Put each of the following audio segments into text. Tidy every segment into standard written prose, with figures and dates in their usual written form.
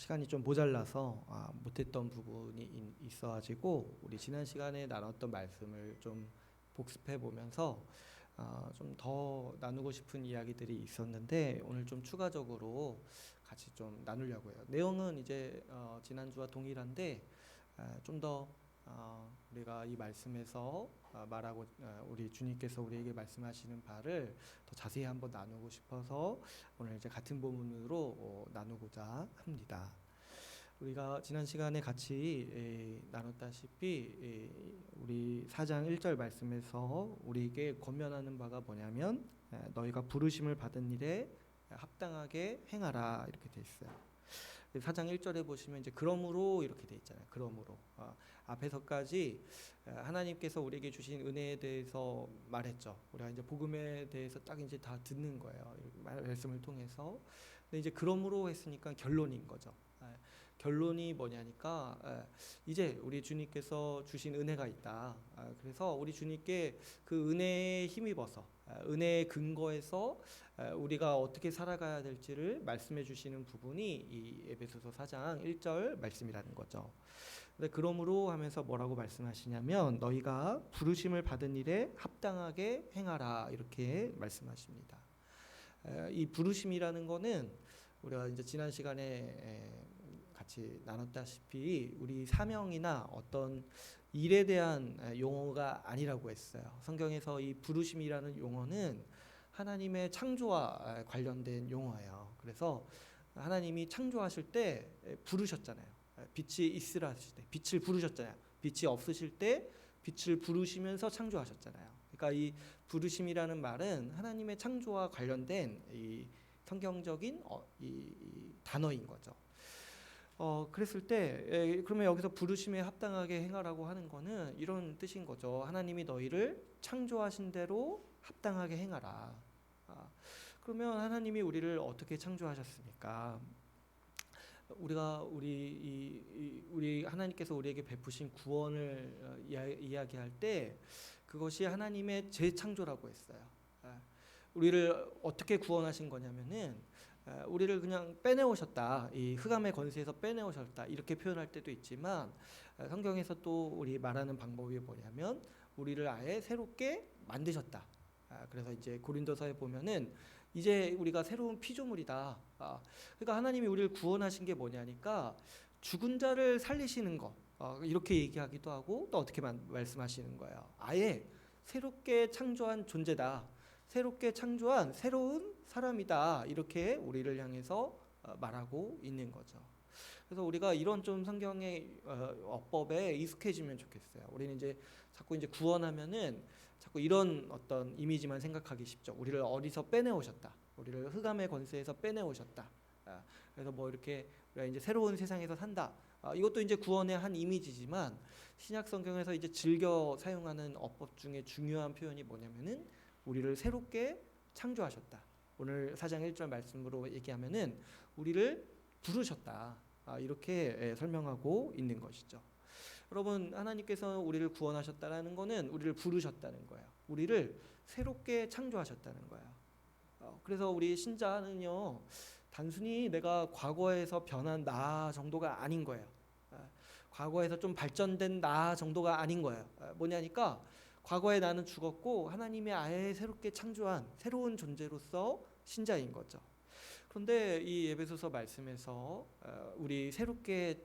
시간이 좀 모자라서 못했던 부분이 있어가지고 우리 지난 시간에 나눴던 말씀을 좀 복습해 보면서 좀 더 나누고 싶은 이야기들이 있었는데 오늘 좀 추가적으로 같이 좀 나누려고 해요. 내용은 이제 지난주와 동일한데 좀 더 우리가 이 말씀에서 말하고 우리 주님께서 우리에게 말씀하시는 바를 더 자세히 한번 나누고 싶어서 오늘 이제 같은 본문으로 나누고자 합니다. 우리가 지난 시간에 같이 나눴다시피 우리 4장 1절 말씀에서 우리에게 권면하는 바가 뭐냐면 너희가 부르심을 받은 일에 합당하게 행하라 이렇게 돼 있어요. 4장 1절에 보시면 이제 그러므로 이렇게 돼 있잖아요. 그러므로 앞에서까지 하나님께서 우리에게 주신 은혜에 대해서 말했죠. 우리가 이제 복음에 대해서 딱 이제 다 듣는 거예요. 말씀을 통해서. 근데 이제 그러므로 했으니까 결론인 거죠. 결론이 뭐냐니까 이제 우리 주님께서 주신 은혜가 있다. 그래서 우리 주님께 그 은혜에 힘입어서 은혜의 근거에서 우리가 어떻게 살아가야 될지를 말씀해 주시는 부분이 이 에베소서 4장 1절 말씀이라는 거죠. 근데 그러므로 하면서 뭐라고 말씀하시냐면 너희가 부르심을 받은 일에 합당하게 행하라 이렇게 말씀하십니다. 이 부르심이라는 거는 우리가 이제 지난 시간에 같이 나눴다시피 우리 사명이나 어떤 일에 대한 용어가 아니라고 했어요. 성경에서 이 부르심이라는 용어는 하나님의 창조와 관련된 용어예요. 그래서 하나님이 창조하실 때 부르셨잖아요. 빛이 있으라 하실 때 빛을 부르셨잖아요. 빛이 없으실 때 빛을 부르시면서 창조하셨잖아요. 그러니까 이 부르심이라는 말은 하나님의 창조와 관련된 이 성경적인 이 단어인 거죠. 그랬을 때 그러면 여기서 부르심에 합당하게 행하라고 하는 거는 이런 뜻인 거죠. 하나님이 너희를 창조하신 대로 합당하게 행하라. 그러면 하나님이 우리를 어떻게 창조하셨습니까? 우리 하나님께서 우리에게 베푸신 구원을 이야기할 때 그것이 하나님의 재창조라고 했어요. 우리를 어떻게 구원하신 거냐면은 우리를 그냥 빼내오셨다. 이 흑암의 권세에서 빼내오셨다. 이렇게 표현할 때도 있지만 성경에서 또 우리 말하는 방법이 뭐냐면 우리를 아예 새롭게 만드셨다. 그래서 이제 고린도서에 보면은 이제 우리가 새로운 피조물이다. 그러니까 하나님이 우리를 구원하신 게 뭐냐니까 죽은 자를 살리시는 거. 이렇게 얘기하기도 하고 또 어떻게 말씀하시는 거예요. 아예 새롭게 창조한 존재다. 새롭게 창조한 새로운 사람이다. 이렇게 우리를 향해서 말하고 있는 거죠. 그래서 우리가 이런 좀 성경의 어법에 익숙해지면 좋겠어요. 우리는 이제 자꾸 이제 구원하면은 자꾸 이런 어떤 이미지만 생각하기 쉽죠. 우리를 어디서 빼내오셨다. 우리를 흑암의 권세에서 빼내오셨다. 그래서 뭐 이렇게 우리가 이제 새로운 세상에서 산다. 이것도 이제 구원의 한 이미지지만 신약 성경에서 이제 즐겨 사용하는 어법 중에 중요한 표현이 뭐냐면은 우리를 새롭게 창조하셨다. 오늘 4장 1절 말씀으로 얘기하면은 우리를 부르셨다. 이렇게 설명하고 있는 것이죠. 여러분, 하나님께서 우리를 구원하셨다는 거는 우리를 부르셨다는 거예요. 우리를 새롭게 창조하셨다는 거예요. 그래서 우리 신자는요, 단순히 내가 과거에서 변한 나 정도가 아닌 거예요. 과거에서 좀 발전된 나 정도가 아닌 거예요. 뭐냐니까 과거에 나는 죽었고 하나님이 아예 새롭게 창조한 새로운 존재로서 신자인 거죠. 그런데 이 에베소서 말씀에서 우리 새롭게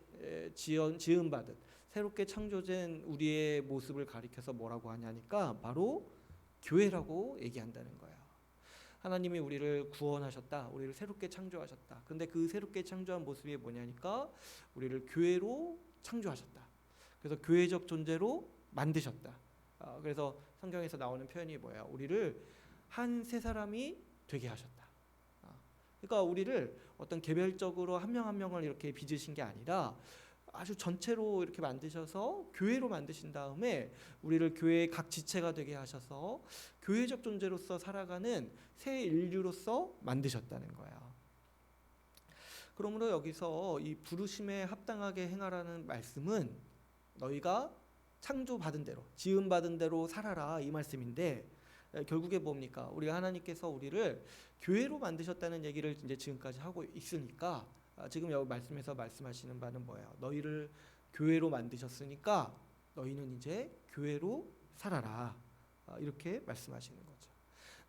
지음받은 새롭게 창조된 우리의 모습을 가리켜서 뭐라고 하냐니까 바로 교회라고 얘기한다는 거예요. 하나님이 우리를 구원하셨다. 우리를 새롭게 창조하셨다. 근데 그 새롭게 창조한 모습이 뭐냐니까 우리를 교회로 창조하셨다. 그래서 교회적 존재로 만드셨다. 그래서 성경에서 나오는 표현이 뭐예요? 우리를 한 세 사람이 되게 하셨다. 그러니까 우리를 어떤 개별적으로 한 명 한 명을 이렇게 빚으신 게 아니라 아주 전체로 이렇게 만드셔서 교회로 만드신 다음에 우리를 교회의 각 지체가 되게 하셔서 교회적 존재로서 살아가는 새 인류로서 만드셨다는 거예요. 그러므로 여기서 이 부르심에 합당하게 행하라는 말씀은 너희가 창조받은 대로, 지음받은 대로 살아라 이 말씀인데 결국에 뭡니까? 우리가 하나님께서 우리를 교회로 만드셨다는 얘기를 이제 지금까지 하고 있으니까 지금 여기 말씀에서 말씀하시는 바는 뭐예요? 너희를 교회로 만드셨으니까 너희는 이제 교회로 살아라. 이렇게 말씀하시는 거죠.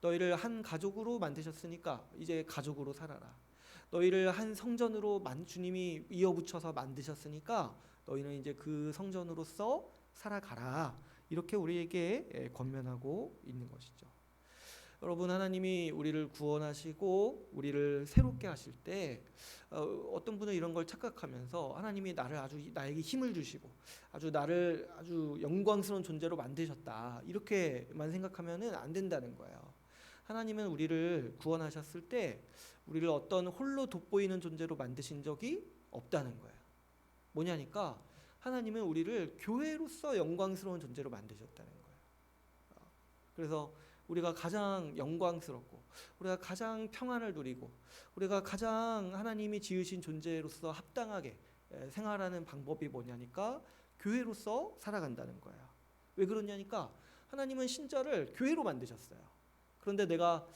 너희를 한 가족으로 만드셨으니까 이제 가족으로 살아라. 너희를 한 성전으로 주님이 이어붙여서 만드셨으니까 너희는 이제 그 성전으로서 살아가라. 이렇게 우리에게 권면하고 있는 것이죠. 여러분, 하나님이 우리를 구원하시고 우리를 새롭게 하실 때 어떤 분은 이런 걸 착각하면서 하나님이 나에게 힘을 주시고 나를 아주 영광스러운 존재로 만드셨다, 이렇게만 생각하면은 안 된다는 거예요. 하나님은 우리를 구원하셨을 때 우리를 어떤 홀로 돋보이는 존재로 만드신 적이 없다는 거예요. 뭐냐니까 하나님은 우리를 교회로서 영광스러운 존재로 만드셨다는 거예요. 그래서 우리가 가장 영광스럽고 우리가 가장 평안을 누리고 우리가 가장 하나님이 지으신 존재로서 합당하게 생활하는 방법이 뭐냐니까 교회로서 살아간다는 거예요. 왜 그러냐니까 하나님은 신자를 교회로 만드셨어요. 그런데 내가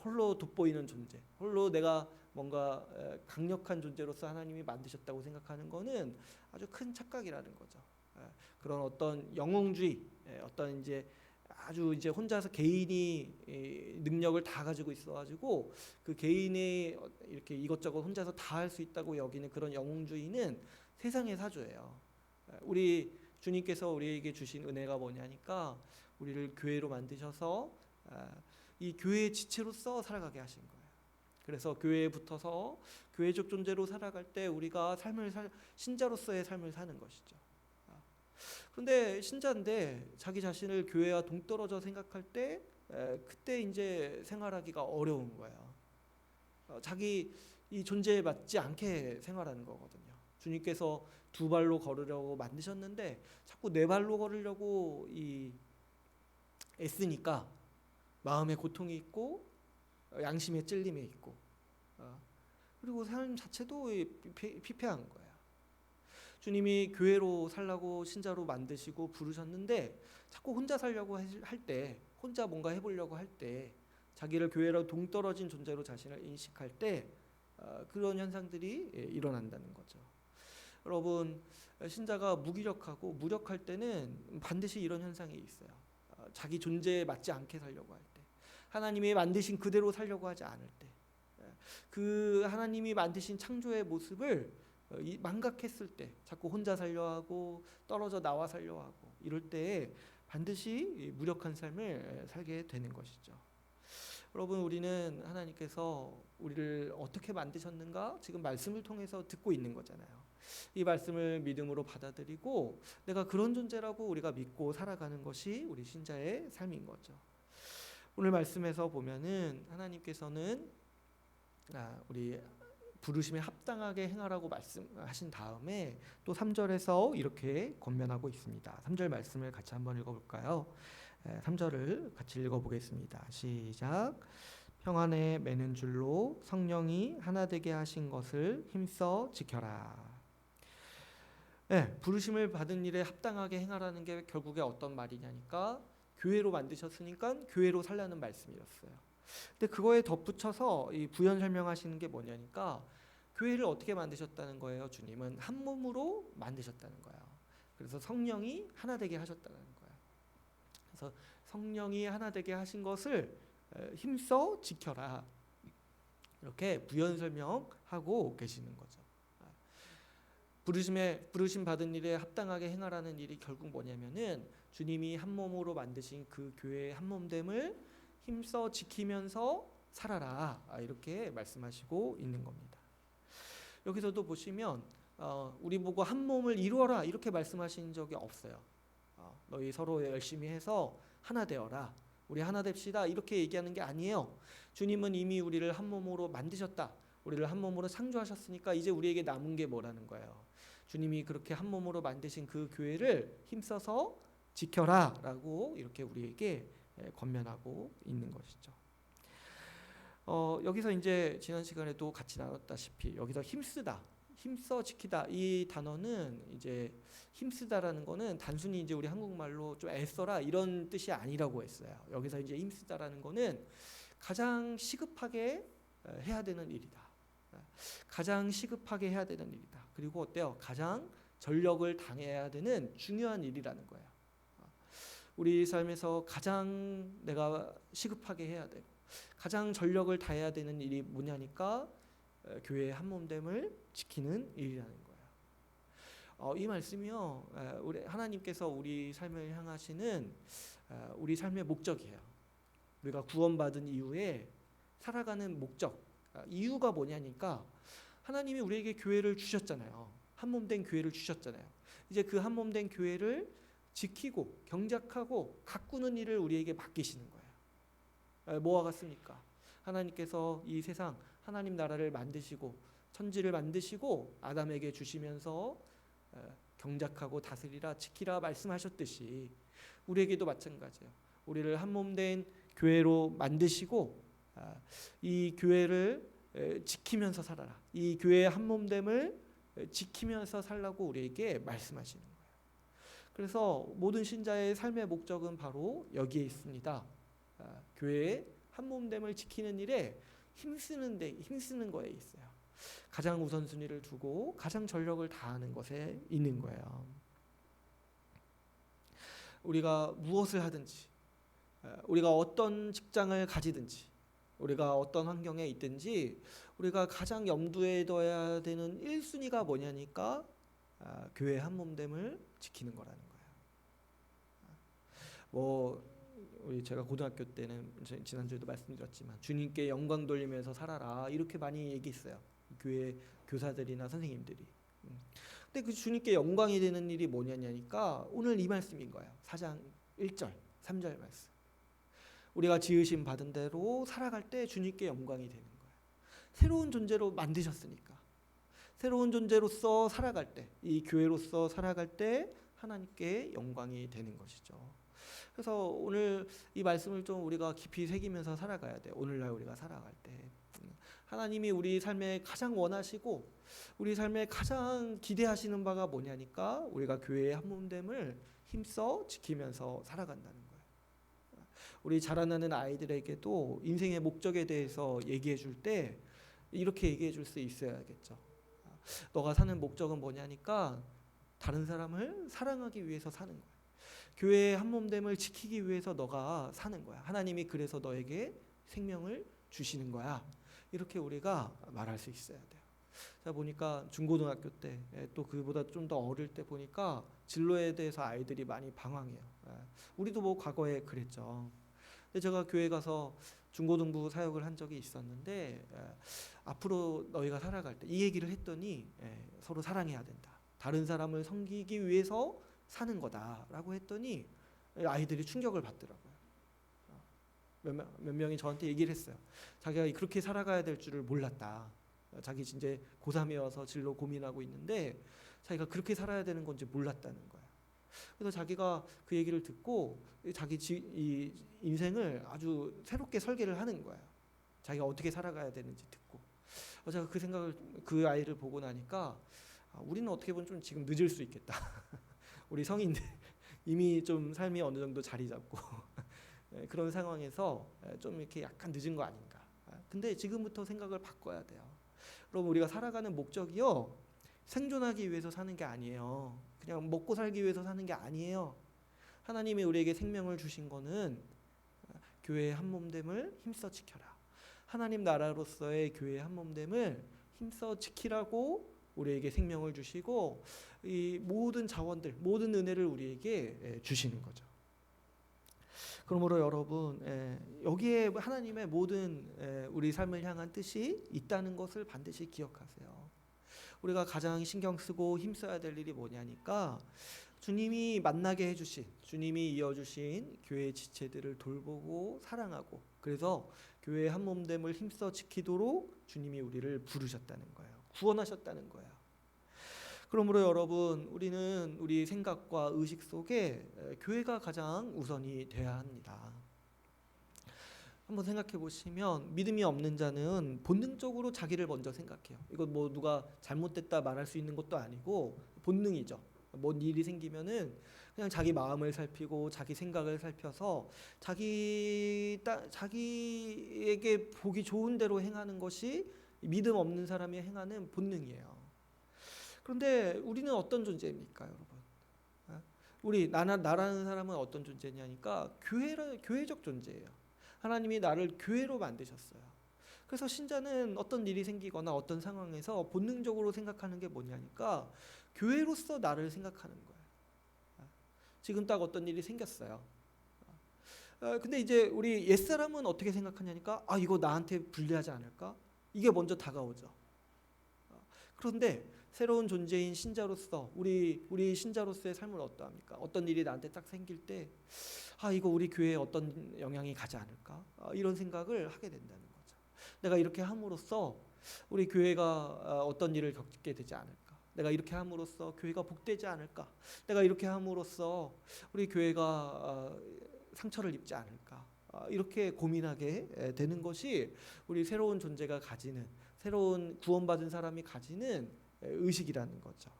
홀로 돋보이는 존재, 홀로 내가 뭔가 강력한 존재로서 하나님이 만드셨다고 생각하는 것은 아주 큰 착각이라는 거죠. 그런 어떤 영웅주의, 어떤 아주 혼자서 개인이 능력을 다 가지고 있어가지고 그 개인이 이렇게 이것저것 혼자서 다 할 수 있다고 여기는 그런 영웅주의는 세상의 사조예요. 우리 주님께서 우리에게 주신 은혜가 뭐냐니까 우리를 교회로 만드셔서 이 교회의 지체로서 살아가게 하신 거예요. 그래서 교회에 붙어서 교회적 존재로 살아갈 때 우리가 신자로서의 삶을 사는 것이죠. 그런데 신자인데 자기 자신을 교회와 동떨어져 생각할 때 그때 이제 생활하기가 어려운 거예요. 자기 이 존재에 맞지 않게 생활하는 거거든요. 주님께서 두 발로 걸으려고 만드셨는데 자꾸 네 발로 걸으려고 애쓰니까 마음에 고통이 있고 양심의 찔림이 있고 그리고 삶 자체도 피폐한 거예요. 주님이 교회로 살라고 신자로 만드시고 부르셨는데 자꾸 혼자 살려고 할 때, 혼자 뭔가 해보려고 할 때, 자기를 교회로 동떨어진 존재로 자신을 인식할 때 그런 현상들이 일어난다는 거죠. 여러분, 신자가 무기력하고 무력할 때는 반드시 이런 현상이 있어요. 자기 존재에 맞지 않게 살려고 할 때, 하나님이 만드신 그대로 살려고 하지 않을 때, 그 하나님이 만드신 창조의 모습을 망각했을 때 자꾸 혼자 살려 하고 떨어져 나와 살려 하고 이럴 때 반드시 무력한 삶을 살게 되는 것이죠. 여러분, 우리는 하나님께서 우리를 어떻게 만드셨는가 지금 말씀을 통해서 듣고 있는 거잖아요. 이 말씀을 믿음으로 받아들이고 내가 그런 존재라고 우리가 믿고 살아가는 것이 우리 신자의 삶인 거죠. 오늘 말씀에서 보면은 하나님께서는 우리 부르심에 합당하게 행하라고 말씀하신 다음에 또 3절에서 이렇게 권면하고 있습니다. 3절 말씀을 같이 한번 읽어볼까요? 3절을 같이 읽어보겠습니다. 시작. 평안에 매는 줄로 성령이 하나 되게 하신 것을 힘써 지켜라. 부르심을 받은 일에 합당하게 행하라는 게 결국에 어떤 말이냐니까 교회로 만드셨으니까 교회로 살라는 말씀이었어요. 근데 그거에 덧붙여서 이 부연 설명하시는 게 뭐냐니까 교회를 어떻게 만드셨다는 거예요. 주님은 한 몸으로 만드셨다는 거예요. 그래서 성령이 하나 되게 하셨다는 거예요. 그래서 성령이 하나 되게 하신 것을 힘써 지켜라. 이렇게 부연 설명하고 계시는 거죠. 부르심 받은 일에 합당하게 행하라는 일이 결국 뭐냐면은 주님이 한 몸으로 만드신 그 교회의 한 몸됨을 힘써 지키면서 살아라. 이렇게 말씀하시고 있는 겁니다. 여기서도 보시면 우리 보고 한 몸을 이루어라 이렇게 말씀하신 적이 없어요. 너희 서로 열심히 해서 하나 되어라. 우리 하나 됩시다. 이렇게 얘기하는 게 아니에요. 주님은 이미 우리를 한 몸으로 만드셨다. 우리를 한 몸으로 창조하셨으니까 이제 우리에게 남은 게 뭐라는 거예요. 주님이 그렇게 한 몸으로 만드신 그 교회를 힘써서 지켜라 라고 이렇게 우리에게 권면하고 있는 것이죠. 여기서 이제 지난 시간에도 같이 나눴다시피 여기서 힘쓰다, 힘써 지키다 이 단어는 이제 힘쓰다라는 거는 단순히 이제 우리 한국말로 좀 애써라 이런 뜻이 아니라고 했어요. 여기서 이제 힘쓰다라는 거는 가장 시급하게 해야 되는 일이다. 가장 시급하게 해야 되는 일이다. 그리고 어때요? 가장 전력을 다해야 되는 중요한 일이라는 거예요. 우리 삶에서 가장 내가 시급하게 해야 되고 가장 전력을 다해야 되는 일이 뭐냐니까 교회의 한몸됨을 지키는 일이라는 거예요. 이 말씀이요, 우리 하나님께서 우리 삶을 향하시는 우리 삶의 목적이에요. 우리가 구원받은 이후에 살아가는 목적, 이유가 뭐냐니까 하나님이 우리에게 교회를 주셨잖아요. 한몸된 교회를 주셨잖아요. 이제 그 한몸된 교회를 지키고 경작하고 가꾸는 일을 우리에게 맡기시는 거예요. 뭐와 같습니까? 하나님께서 이 세상 하나님 나라를 만드시고 천지를 만드시고 아담에게 주시면서 경작하고 다스리라 지키라 말씀하셨듯이 우리에게도 마찬가지예요. 우리를 한몸된 교회로 만드시고 이 교회를 지키면서 살아라. 이 교회의 한몸됨을 지키면서 살라고 우리에게 말씀하시는 거예요. 그래서 모든 신자의 삶의 목적은 바로 여기에 있습니다. 교회의 한몸됨을 지키는 일에 힘쓰는 거에 있어요. 가장 우선순위를 두고 가장 전력을 다하는 것에 있는 거예요. 우리가 무엇을 하든지, 우리가 어떤 직장을 가지든지, 우리가 어떤 환경에 있든지 우리가 가장 염두에 둬야 되는 1순위가 뭐냐니까 교회의 한몸됨을 지키는 거라는 거예요. 제가 고등학교 때는 지난주에도 말씀드렸지만 주님께 영광 돌리면서 살아라 이렇게 많이 얘기했어요. 교회 교사들이나 선생님들이. 근데 그 주님께 영광이 되는 일이 뭐냐니까 오늘 이 말씀인 거예요. 4장 1절 3절 말씀. 우리가 지으심 받은 대로 살아갈 때 주님께 영광이 되는 거예요. 새로운 존재로 만드셨으니까. 새로운 존재로서 살아갈 때, 이 교회로서 살아갈 때 하나님께 영광이 되는 것이죠. 그래서 오늘 이 말씀을 좀 우리가 깊이 새기면서 살아가야 돼요. 오늘날 우리가 살아갈 때 하나님이 우리 삶에 가장 원하시고 우리 삶에 가장 기대하시는 바가 뭐냐니까 우리가 교회의 한몸됨을 힘써 지키면서 살아간다는 거예요. 우리 자라나는 아이들에게도 인생의 목적에 대해서 얘기해 줄 때 이렇게 얘기해 줄 수 있어야겠죠. 너가 사는 목적은 뭐냐니까 다른 사람을 사랑하기 위해서 사는 거야. 교회의 한몸됨을 지키기 위해서 너가 사는 거야. 하나님이 그래서 너에게 생명을 주시는 거야. 이렇게 우리가 말할 수 있어야 돼요. 자 보니까 중고등학교 때 또 그보다 좀 더 어릴 때 보니까 진로에 대해서 아이들이 많이 방황해요. 우리도 뭐 과거에 그랬죠. 근데 제가 교회 가서 중고등부 사역을 한 적이 있었는데 앞으로 너희가 살아갈 때 이 얘기를 했더니 서로 사랑해야 된다. 다른 사람을 섬기기 위해서 사는 거다라고 했더니 아이들이 충격을 받더라고요. 몇 명이 저한테 얘기를 했어요. 자기가 그렇게 살아가야 될 줄을 몰랐다. 자기 이제 고3이어서 진로 고민하고 있는데 자기가 그렇게 살아야 되는 건지 몰랐다는 거예요. 그래서 자기가 그 얘기를 듣고 자기 이 인생을 아주 새롭게 설계를 하는 거예요. 자기가 어떻게 살아가야 되는지 듣고. 제가 그 아이를 보고 나니까 우리는 어떻게 보면 좀 지금 늦을 수 있겠다. 우리 성인들 이미 좀 삶이 어느 정도 자리 잡고 그런 상황에서 좀 이렇게 약간 늦은 거 아닌가. 근데 지금부터 생각을 바꿔야 돼요. 그럼 우리가 살아가는 목적이요 생존하기 위해서 사는 게 아니에요. 그냥 먹고 살기 위해서 사는 게 아니에요. 하나님이 우리에게 생명을 주신 거는 교회의 한몸됨을 힘써 지켜라. 하나님 나라로서의 교회의 한몸됨을 힘써 지키라고 우리에게 생명을 주시고 이 모든 자원들, 모든 은혜를 우리에게 주시는 거죠. 그러므로 여러분 여기에 하나님의 모든 우리 삶을 향한 뜻이 있다는 것을 반드시 기억하세요. 우리가 가장 신경 쓰고 힘써야 될 일이 뭐냐니까 주님이 만나게 해주신, 주님이 이어주신 교회의 지체들을 돌보고 사랑하고 그래서 교회의 한몸됨을 힘써 지키도록 주님이 우리를 부르셨다는 거예요. 구원하셨다는 거예요. 그러므로 여러분 우리는 우리 생각과 의식 속에 교회가 가장 우선이 돼야 합니다. 한번 생각해 보시면 믿음이 없는 자는 본능적으로 자기를 먼저 생각해요. 이건 뭐 누가 잘못됐다 말할 수 있는 것도 아니고 본능이죠. 뭔 일이 생기면은 그냥 자기 마음을 살피고 자기 생각을 살펴서 자기에게 보기 좋은 대로 행하는 것이 믿음 없는 사람이 행하는 본능이에요. 그런데 우리는 어떤 존재입니까, 여러분? 우리 나라는 사람은 어떤 존재냐니까 교회적 존재예요. 하나님이 나를 교회로 만드셨어요. 그래서 신자는 어떤 일이 생기거나 어떤 상황에서 본능적으로 생각하는 게 뭐냐니까 교회로서 나를 생각하는 거예요. 지금 딱 어떤 일이 생겼어요. 근데 이제 우리 옛사람은 어떻게 생각하냐니까 이거 나한테 불리하지 않을까? 이게 먼저 다가오죠. 그런데 새로운 존재인 신자로서 우리 신자로서의 삶을 어떠합니까? 어떤 일이 나한테 딱 생길 때 이거 우리 교회에 어떤 영향이 가지 않을까? 이런 생각을 하게 된다는 거죠. 내가 이렇게 함으로써 우리 교회가 어떤 일을 겪게 되지 않을까? 내가 이렇게 함으로써 교회가 복되지 않을까? 내가 이렇게 함으로써 우리 교회가 상처를 입지 않을까? 이렇게 고민하게 되는 것이 우리 새로운 존재가 가지는, 새로운 구원받은 사람이 가지는 의식이라는 거죠.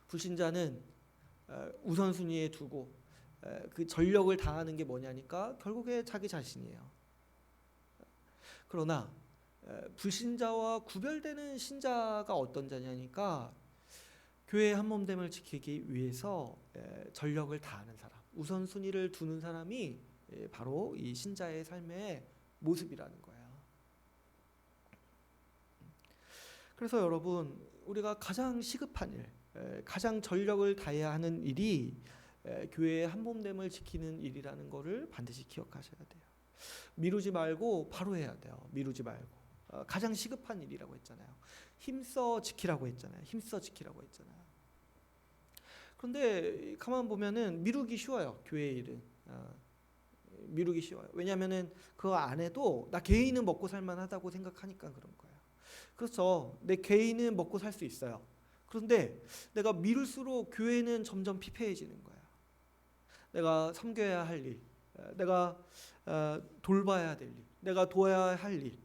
불신자는 우선순위에 두고 그 전력을 다하는 게 뭐냐니까 결국에 자기 자신이에요. 그러나 불신자와 구별되는 신자가 어떤 자냐니까 교회의 한몸됨을 지키기 위해서 전력을 다하는 사람, 우선순위를 두는 사람이 바로 이 신자의 삶의 모습이라는 거예요. 그래서 여러분, 우리가 가장 시급한 일, 가장 전력을 다해야 하는 일이 교회의 한몸됨을 지키는 일이라는 것을 반드시 기억하셔야 돼요. 미루지 말고 바로 해야 돼요. 미루지 말고. 가장 시급한 일이라고 했잖아요. 힘써 지키라고 했잖아요. 힘써 지키라고 했잖아요. 그런데 가만 보면은 미루기 쉬워요. 교회 일은. 미루기 쉬워요. 왜냐하면은 그 안에도 나 개인은 먹고 살만하다고 생각하니까 그런 거예요. 그렇죠. 내 개인은 먹고 살 수 있어요. 그런데 내가 미룰수록 교회는 점점 피폐해지는 거예요. 내가 섬겨야 할 일, 내가 돌봐야 될 일, 내가 도와야 할 일,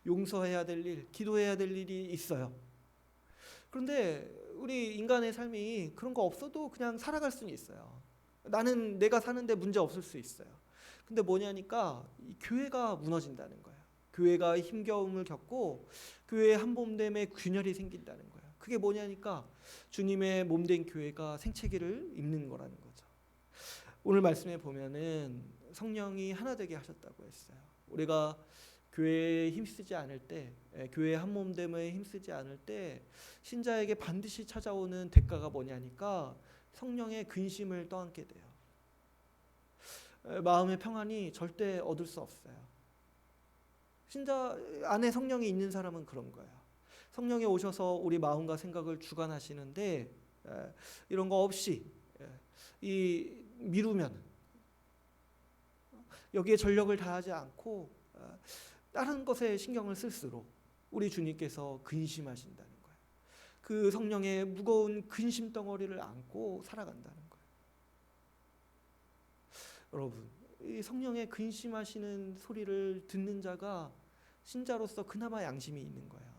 용서해야 될 일, 기도해야 될 일이 있어요. 그런데 우리 인간의 삶이 그런 거 없어도 그냥 살아갈 수는 있어요. 나는 내가 사는데 문제 없을 수 있어요. 근데 뭐냐니까 이 교회가 무너진다는 거예요. 교회가 힘겨움을 겪고 교회의 한몸됨에 균열이 생긴다는 거예요. 그게 뭐냐니까 주님의 몸된 교회가 생체기를 입는 거라는 거죠. 오늘 말씀에 보면은 성령이 하나 되게 하셨다고 했어요. 우리가 교회에 힘쓰지 않을 때, 교회의 한몸됨에 힘쓰지 않을 때 신자에게 반드시 찾아오는 대가가 뭐냐니까 성령의 근심을 떠안게 돼요. 마음의 평안이 절대 얻을 수 없어요. 신자 안에 성령이 있는 사람은 그런 거예요. 성령이 오셔서 우리 마음과 생각을 주관하시는데 이런 거 없이 이 미루면 여기에 전력을 다하지 않고 다른 것에 신경을 쓸수록 우리 주님께서 근심하신다는 거예요. 그 성령의 무거운 근심 덩어리를 안고 살아간다는 거예요. 여러분, 이 성령의 근심하시는 소리를 듣는 자가 신자로서 그나마 양심이 있는 거예요.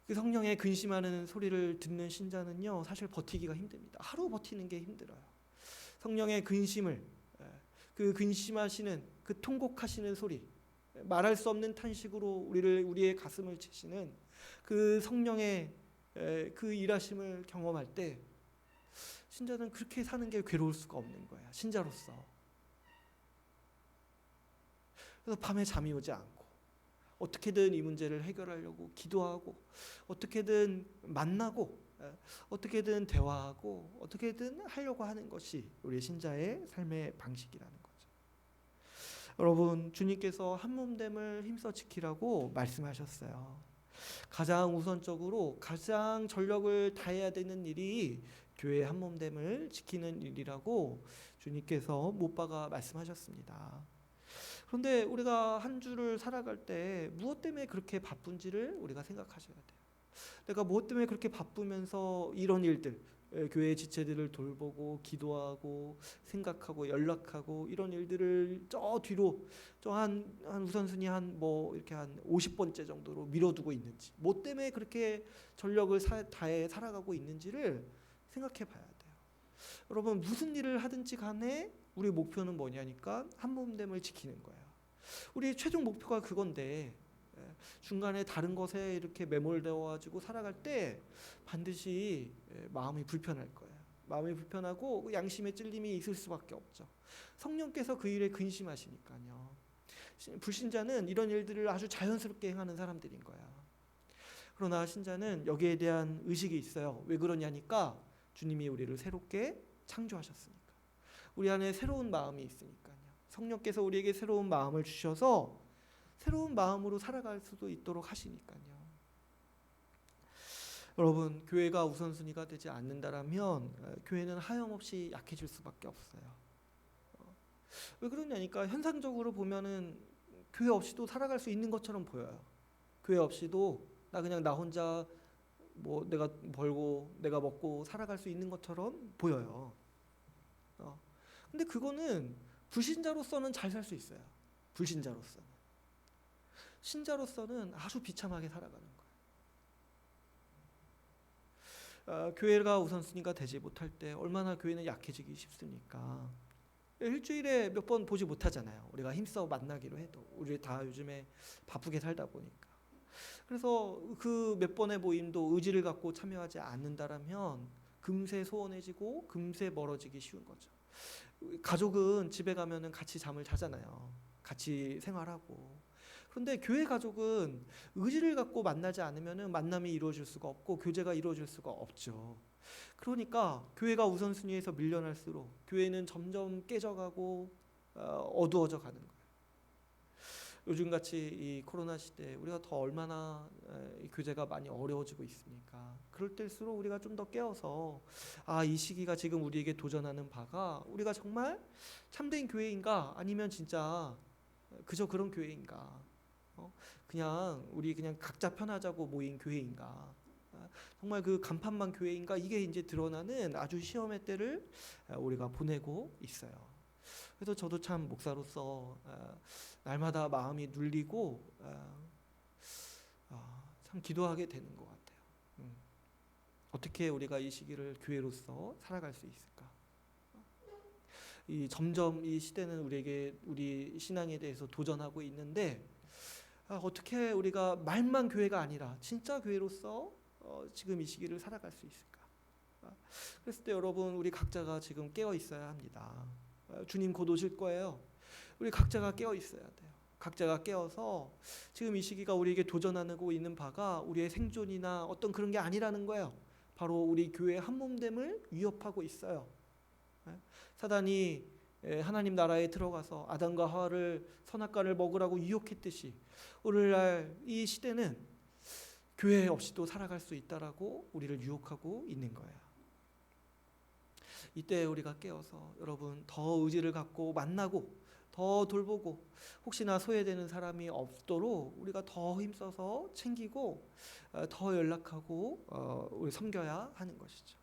그 성령의 근심하는 소리를 듣는 신자는요, 사실 버티기가 힘듭니다. 하루 버티는 게 힘들어요. 성령의 근심을, 그 근심하시는, 그 통곡하시는 소리, 말할 수 없는 탄식으로 우리의 가슴을 치시는 그 성령의 그 일하심을 경험할 때 신자는 그렇게 사는 게 괴로울 수가 없는 거예요. 신자로서. 그래서 밤에 잠이 오지 않고 어떻게든 이 문제를 해결하려고 기도하고 어떻게든 만나고 어떻게든 대화하고 어떻게든 하려고 하는 것이 우리 신자의 삶의 방식이라는 거죠. 여러분, 주님께서 한몸됨을 힘써 지키라고 말씀하셨어요. 가장 우선적으로 가장 전력을 다해야 되는 일이 교회의 한몸됨을 지키는 일이라고 주님께서 못 박아 말씀하셨습니다. 그런데 우리가 한 주를 살아갈 때 무엇 때문에 그렇게 바쁜지를 우리가 생각하셔야 돼요. 내가 무엇 때문에 그렇게 바쁘면서 이런 일들, 교회 지체들을 돌보고 기도하고 생각하고 연락하고 이런 일들을 저 뒤로 한 우선순위 이렇게 한 50번째 정도로 밀어두고 있는지, 뭐 때문에 그렇게 전력을 다해 살아가고 있는지를 생각해 봐야 돼요. 여러분, 무슨 일을 하든지 간에 우리 목표는 뭐냐니까 한몸됨을 지키는 거예요. 우리 최종 목표가 그건데 중간에 다른 것에 이렇게 매몰되어 가지고 살아갈 때 반드시 마음이 불편할 거예요. 마음이 불편하고 양심의 찔림이 있을 수밖에 없죠. 성령께서 그 일에 근심하시니까요. 불신자는 이런 일들을 아주 자연스럽게 행하는 사람들인 거야. 그러나 신자는 여기에 대한 의식이 있어요. 왜 그러냐니까 주님이 우리를 새롭게 창조하셨으니까. 우리 안에 새로운 마음이 있으니까요. 성령께서 우리에게 새로운 마음을 주셔서 새로운 마음으로 살아갈 수도 있도록 하시니까요. 여러분, 교회가 우선순위가 되지 않는다라면 교회는 하염없이 약해질 수밖에 없어요. 왜 그러냐니까 현상적으로 보면은 교회 없이도 살아갈 수 있는 것처럼 보여요. 교회 없이도 나 혼자 뭐 내가 벌고 내가 먹고 살아갈 수 있는 것처럼 보여요. 근데 그거는 불신자로서는 잘 살 수 있어요. 불신자로서는. 신자로서는 아주 비참하게 살아가는 거예요. 교회가 우선순위가 되지 못할 때 얼마나 교회는 약해지기 쉽습니까? 일주일에 몇 번 보지 못하잖아요. 우리가 힘써 만나기로 해도 우리 다 요즘에 바쁘게 살다 보니까. 그래서 그 몇 번의 모임도 의지를 갖고 참여하지 않는다라면 금세 소원해지고 금세 멀어지기 쉬운 거죠. 가족은 집에 가면은 같이 잠을 자잖아요. 같이 생활하고. 그런데 교회 가족은 의지를 갖고 만나지 않으면은 만남이 이루어질 수가 없고 교제가 이루어질 수가 없죠. 그러니까 교회가 우선순위에서 밀려날수록 교회는 점점 깨져가고 어두워져 가는 거예요. 요즘같이 이 코로나 시대에 우리가 더 얼마나 교제가 많이 어려워지고 있습니까? 그럴 때일수록 우리가 좀 더 깨어서 이 시기가 지금 우리에게 도전하는 바가 우리가 정말 참된 교회인가 아니면 진짜 그저 그런 교회인가, 그냥 우리 그냥 각자 편하자고 모인 교회인가, 정말 그 간판만 교회인가, 이게 이제 드러나는 아주 시험의 때를 우리가 보내고 있어요. 그래서 저도 참 목사로서 날마다 마음이 눌리고 참 기도하게 되는 것 같아요. 어떻게 우리가 이 시기를 교회로서 살아갈 수 있을까? 점점 이 시대는 우리 신앙에 대해서 도전하고 있는데 어떻게 우리가 말만 교회가 아니라 진짜 교회로서 지금 이 시기를 살아갈 수 있을까? 그랬을 때 여러분, 우리 각자가 지금 깨어 있어야 합니다. 주님 곧 오실 거예요. 우리 각자가 깨어 있어야 돼요. 각자가 깨어서 지금 이 시기가 우리에게 도전하고 있는 바가 우리의 생존이나 어떤 그런 게 아니라는 거예요. 바로 우리 교회의 한몸됨을 위협하고 있어요. 사단이 하나님 나라에 들어가서 아담과 하와를 선악과를 먹으라고 유혹했듯이 오늘날 이 시대는 교회 없이도 살아갈 수 있다라고 우리를 유혹하고 있는 거예요. 이때 우리가 깨어서 여러분 더 의지를 갖고 만나고 더 돌보고 혹시나 소외되는 사람이 없도록 우리가 더 힘써서 챙기고 더 연락하고 우리 섬겨야 하는 것이죠.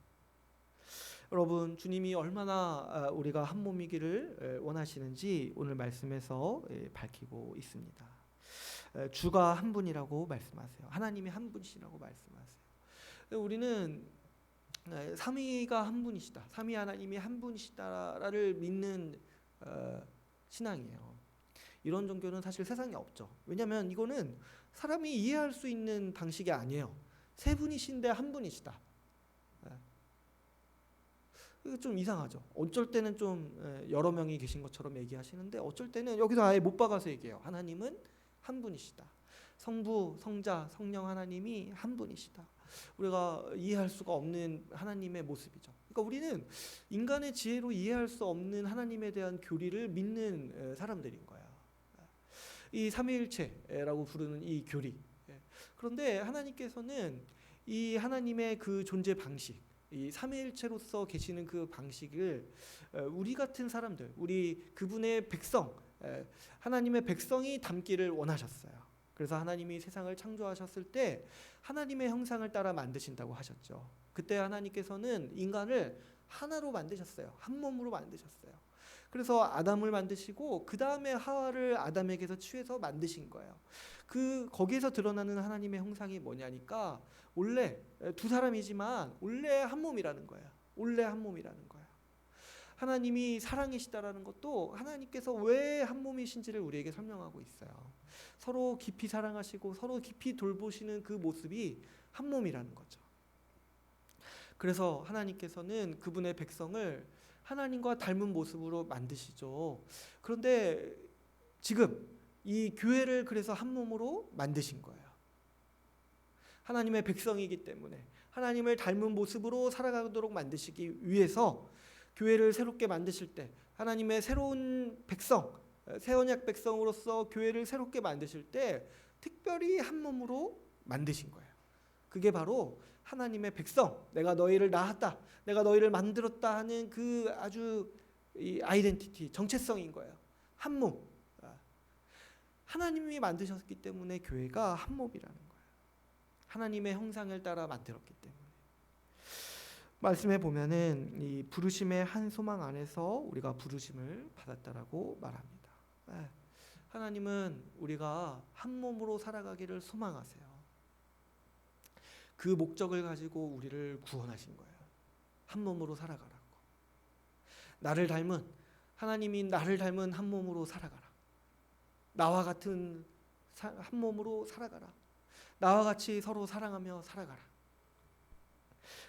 여러분, 주님이 얼마나 우리가 한 몸이기를 원하시는지 오늘 말씀에서 밝히고 있습니다. 주가 한 분이라고 말씀하세요. 하나님이 한 분이시라고 말씀하세요. 우리는 삼위가 한 분이시다, 삼위 하나님이 한 분이시다를 믿는 신앙이에요. 이런 종교는 사실 세상에 없죠. 왜냐하면 이거는 사람이 이해할 수 있는 방식이 아니에요. 세 분이신데 한 분이시다. 이거 좀 이상하죠. 어쩔 때는 좀 여러 명이 계신 것처럼 얘기하시는데 어쩔 때는 여기서 아예 못 박아서 얘기해요. 하나님은 한 분이시다. 성부, 성자, 성령 하나님이 한 분이시다. 우리가 이해할 수가 없는 하나님의 모습이죠. 그러니까 우리는 인간의 지혜로 이해할 수 없는 하나님에 대한 교리를 믿는 사람들인 거야. 이 삼위일체라고 부르는 이 교리. 그런데 하나님께서는 이 하나님의 그 존재 방식, 이 삼위일체로서 계시는 그 방식을 우리 같은 사람들, 우리 그분의 백성, 하나님의 백성이 담기를 원하셨어요. 그래서 하나님이 세상을 창조하셨을 때 하나님의 형상을 따라 만드신다고 하셨죠. 그때 하나님께서는 인간을 하나로 만드셨어요. 한 몸으로 만드셨어요. 그래서 아담을 만드시고 그 다음에 하와를 아담에게서 취해서 만드신 거예요. 거기에서 드러나는 하나님의 형상이 뭐냐니까 원래 두 사람이지만 원래 한 몸이라는 거예요. 원래 한 몸이라는 거예요. 하나님이 사랑이시다라는 것도 하나님께서 왜 한 몸이신지를 우리에게 설명하고 있어요. 서로 깊이 사랑하시고 서로 깊이 돌보시는 그 모습이 한 몸이라는 거죠. 그래서 하나님께서는 그분의 백성을 하나님과 닮은 모습으로 만드시죠. 그런데 지금 이 교회를 그래서 한 몸으로 만드신 거예요. 하나님의 백성이기 때문에 하나님을 닮은 모습으로 살아가도록 만드시기 위해서 교회를 새롭게 만드실 때 하나님의 새로운 백성, 새 언약 백성으로서 교회를 새롭게 만드실 때 특별히 한 몸으로 만드신 거예요. 그게 바로 하나님의 백성, 내가 너희를 낳았다, 내가 너희를 만들었다 하는 그 아주 이 아이덴티티, 정체성인 거예요. 한 몸. 하나님이 만드셨기 때문에 교회가 한 몸이라는 거예요. 하나님의 형상을 따라 만들었기 때문에. 말씀해 보면은 이 부르심의 한 소망 안에서 우리가 부르심을 받았다라고 말합니다. 하나님은 우리가 한 몸으로 살아가기를 소망하세요. 그 목적을 가지고 우리를 구원하신 거예요. 한 몸으로 살아가라고. 나를 닮은 하나님이 나를 닮은 한 몸으로 살아가라. 나와 같은 한 몸으로 살아가라. 나와 같이 서로 사랑하며 살아가라.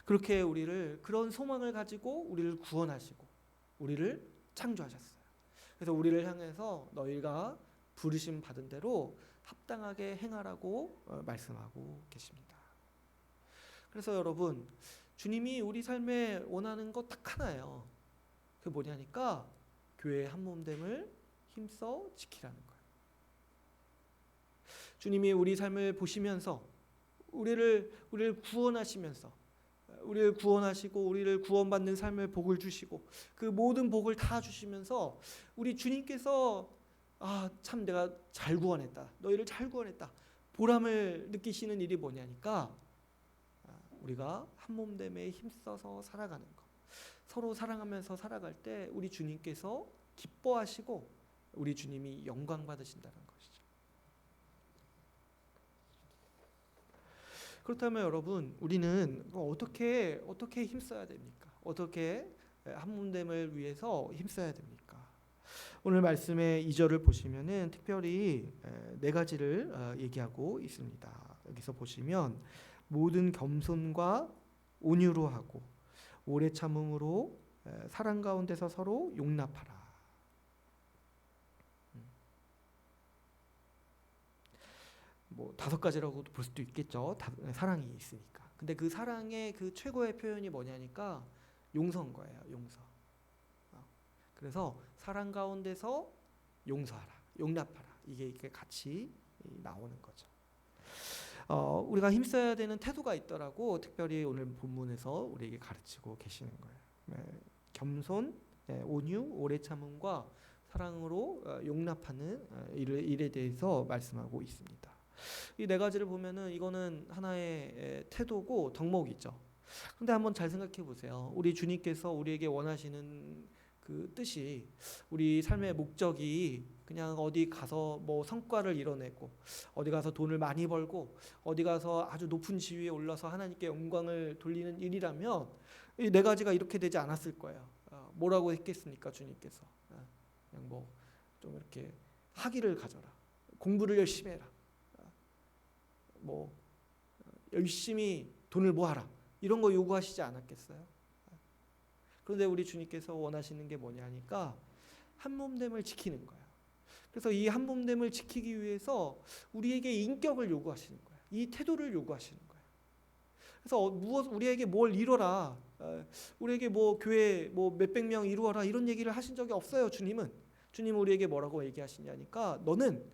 그렇게 우리를 그런 소망을 가지고 우리를 구원하시고 우리를 창조하셨어요. 그래서 우리를 향해서 너희가 부르심 받은 대로 합당하게 행하라고 말씀하고 계십니다. 그래서 여러분, 주님이 우리 삶에 원하는 것 딱 하나예요. 그게 뭐냐니까 교회의 한 몸됨을 힘써 지키라는 거예요. 주님이 우리 삶을 보시면서 우리를 구원하시면서 우리를 구원하시고 우리를 구원받는 삶을 복을 주시고 그 모든 복을 다 주시면서 우리 주님께서 참 내가 잘 구원했다, 너희를 잘 구원했다 보람을 느끼시는 일이 뭐냐니까 우리가 한 몸됨에 힘써서 살아가는 것, 서로 사랑하면서 살아갈 때 우리 주님께서 기뻐하시고 우리 주님이 영광 받으신다는 것이죠. 그렇다면 여러분, 우리는 어떻게 힘써야 됩니까? 어떻게 한 몸됨을 위해서 힘써야 됩니까? 오늘 말씀의 2절을 보시면은 특별히 4가지를 얘기하고 있습니다. 여기서 보시면 모든 겸손과 온유로 하고 오래 참음으로 사랑 가운데서 서로 용납하라. 뭐 5가지라고도 볼 수도 있겠죠. 사랑이 있으니까. 근데 그 사랑의 그 최고의 표현이 뭐냐니까 용서인 거예요. 용서. 그래서 사랑 가운데서 용서하라, 용납하라. 이게 같이 나오는 거죠. 우리가 힘써야 되는 태도가 있더라고. 특별히 오늘 본문에서 우리에게 가르치고 계시는 거예요. 겸손, 온유, 오래 참음과 사랑으로 용납하는 일에 대해서 말씀하고 있습니다. 이 4가지를 보면은 이거는 하나의 태도고 덕목이죠. 근데 한번 잘 생각해 보세요. 우리 주님께서 우리에게 원하시는 그 뜻이 우리 삶의 목적이 그냥 어디 가서 뭐 성과를 이뤄내고 어디 가서 돈을 많이 벌고 어디 가서 아주 높은 지위에 올라서 하나님께 영광을 돌리는 일이라면 이 4가지가 이렇게 되지 않았을 거예요. 뭐라고 했겠습니까? 주님께서 그냥 뭐 좀 이렇게 학위를 가져라, 공부를 열심히 해라, 뭐 열심히 돈을 모아라, 이런 거 요구하시지 않았겠어요? 그런데 우리 주님께서 원하시는 게 뭐냐니까 한 몸됨을 지키는 거예요. 그래서 이 한 몸됨을 지키기 위해서 우리에게 인격을 요구하시는 거예요. 이 태도를 요구하시는 거예요. 그래서 우리에게 뭘 이뤄라, 우리에게 뭐 교회 뭐 몇백 명 이루어라 이런 얘기를 하신 적이 없어요. 주님은 우리에게 뭐라고 얘기하시냐니까 너는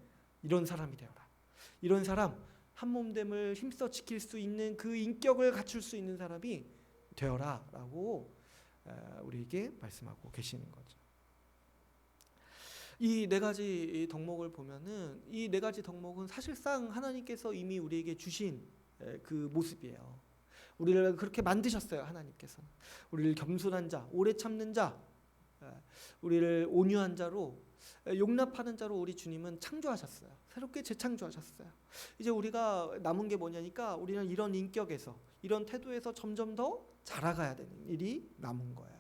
이런 사람이 되어라. 이런 사람, 한 몸됨을 힘써 지킬 수 있는 그 인격을 갖출 수 있는 사람이 되어라 라고 우리에게 말씀하고 계시는 거죠. 이 4가지 덕목을 보면은 이 4가지 덕목은 사실상 하나님께서 이미 우리에게 주신 그 모습이에요. 우리를 그렇게 만드셨어요. 하나님께서 우리를 겸손한 자, 오래 참는 자, 우리를 온유한 자로, 용납하는 자로 우리 주님은 창조하셨어요. 새롭게 재창조하셨어요. 이제 우리가 남은 게 뭐냐니까 우리는 이런 인격에서, 이런 태도에서 점점 더 자라가야 되는 일이 남은 거예요.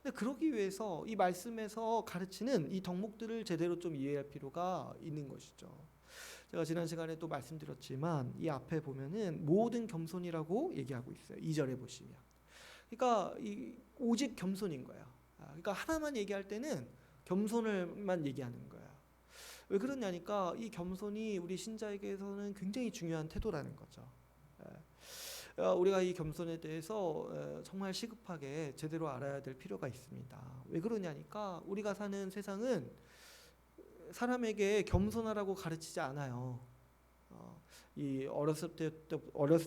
근데 그러기 위해서 이 말씀에서 가르치는 이 덕목들을 제대로 좀 이해할 필요가 있는 것이죠. 제가 지난 시간에 또 말씀드렸지만 이 앞에 보면은 모든 겸손이라고 얘기하고 있어요. 2절에 보시면. 그러니까 이 오직 겸손인 거야. 그러니까 하나만 얘기할 때는 겸손을만 얘기하는 거야. 왜 그러냐니까 이 겸손이 우리 신자에게서는 굉장히 중요한 태도라는 거죠. 우리가 이 겸손에 대해서 정말 시급하게 제대로 알아야 될 필요가 있습니다. 왜 그러냐니까 우리가 사는 세상은 사람에게 겸손하라고 가르치지 않아요. 이 어렸을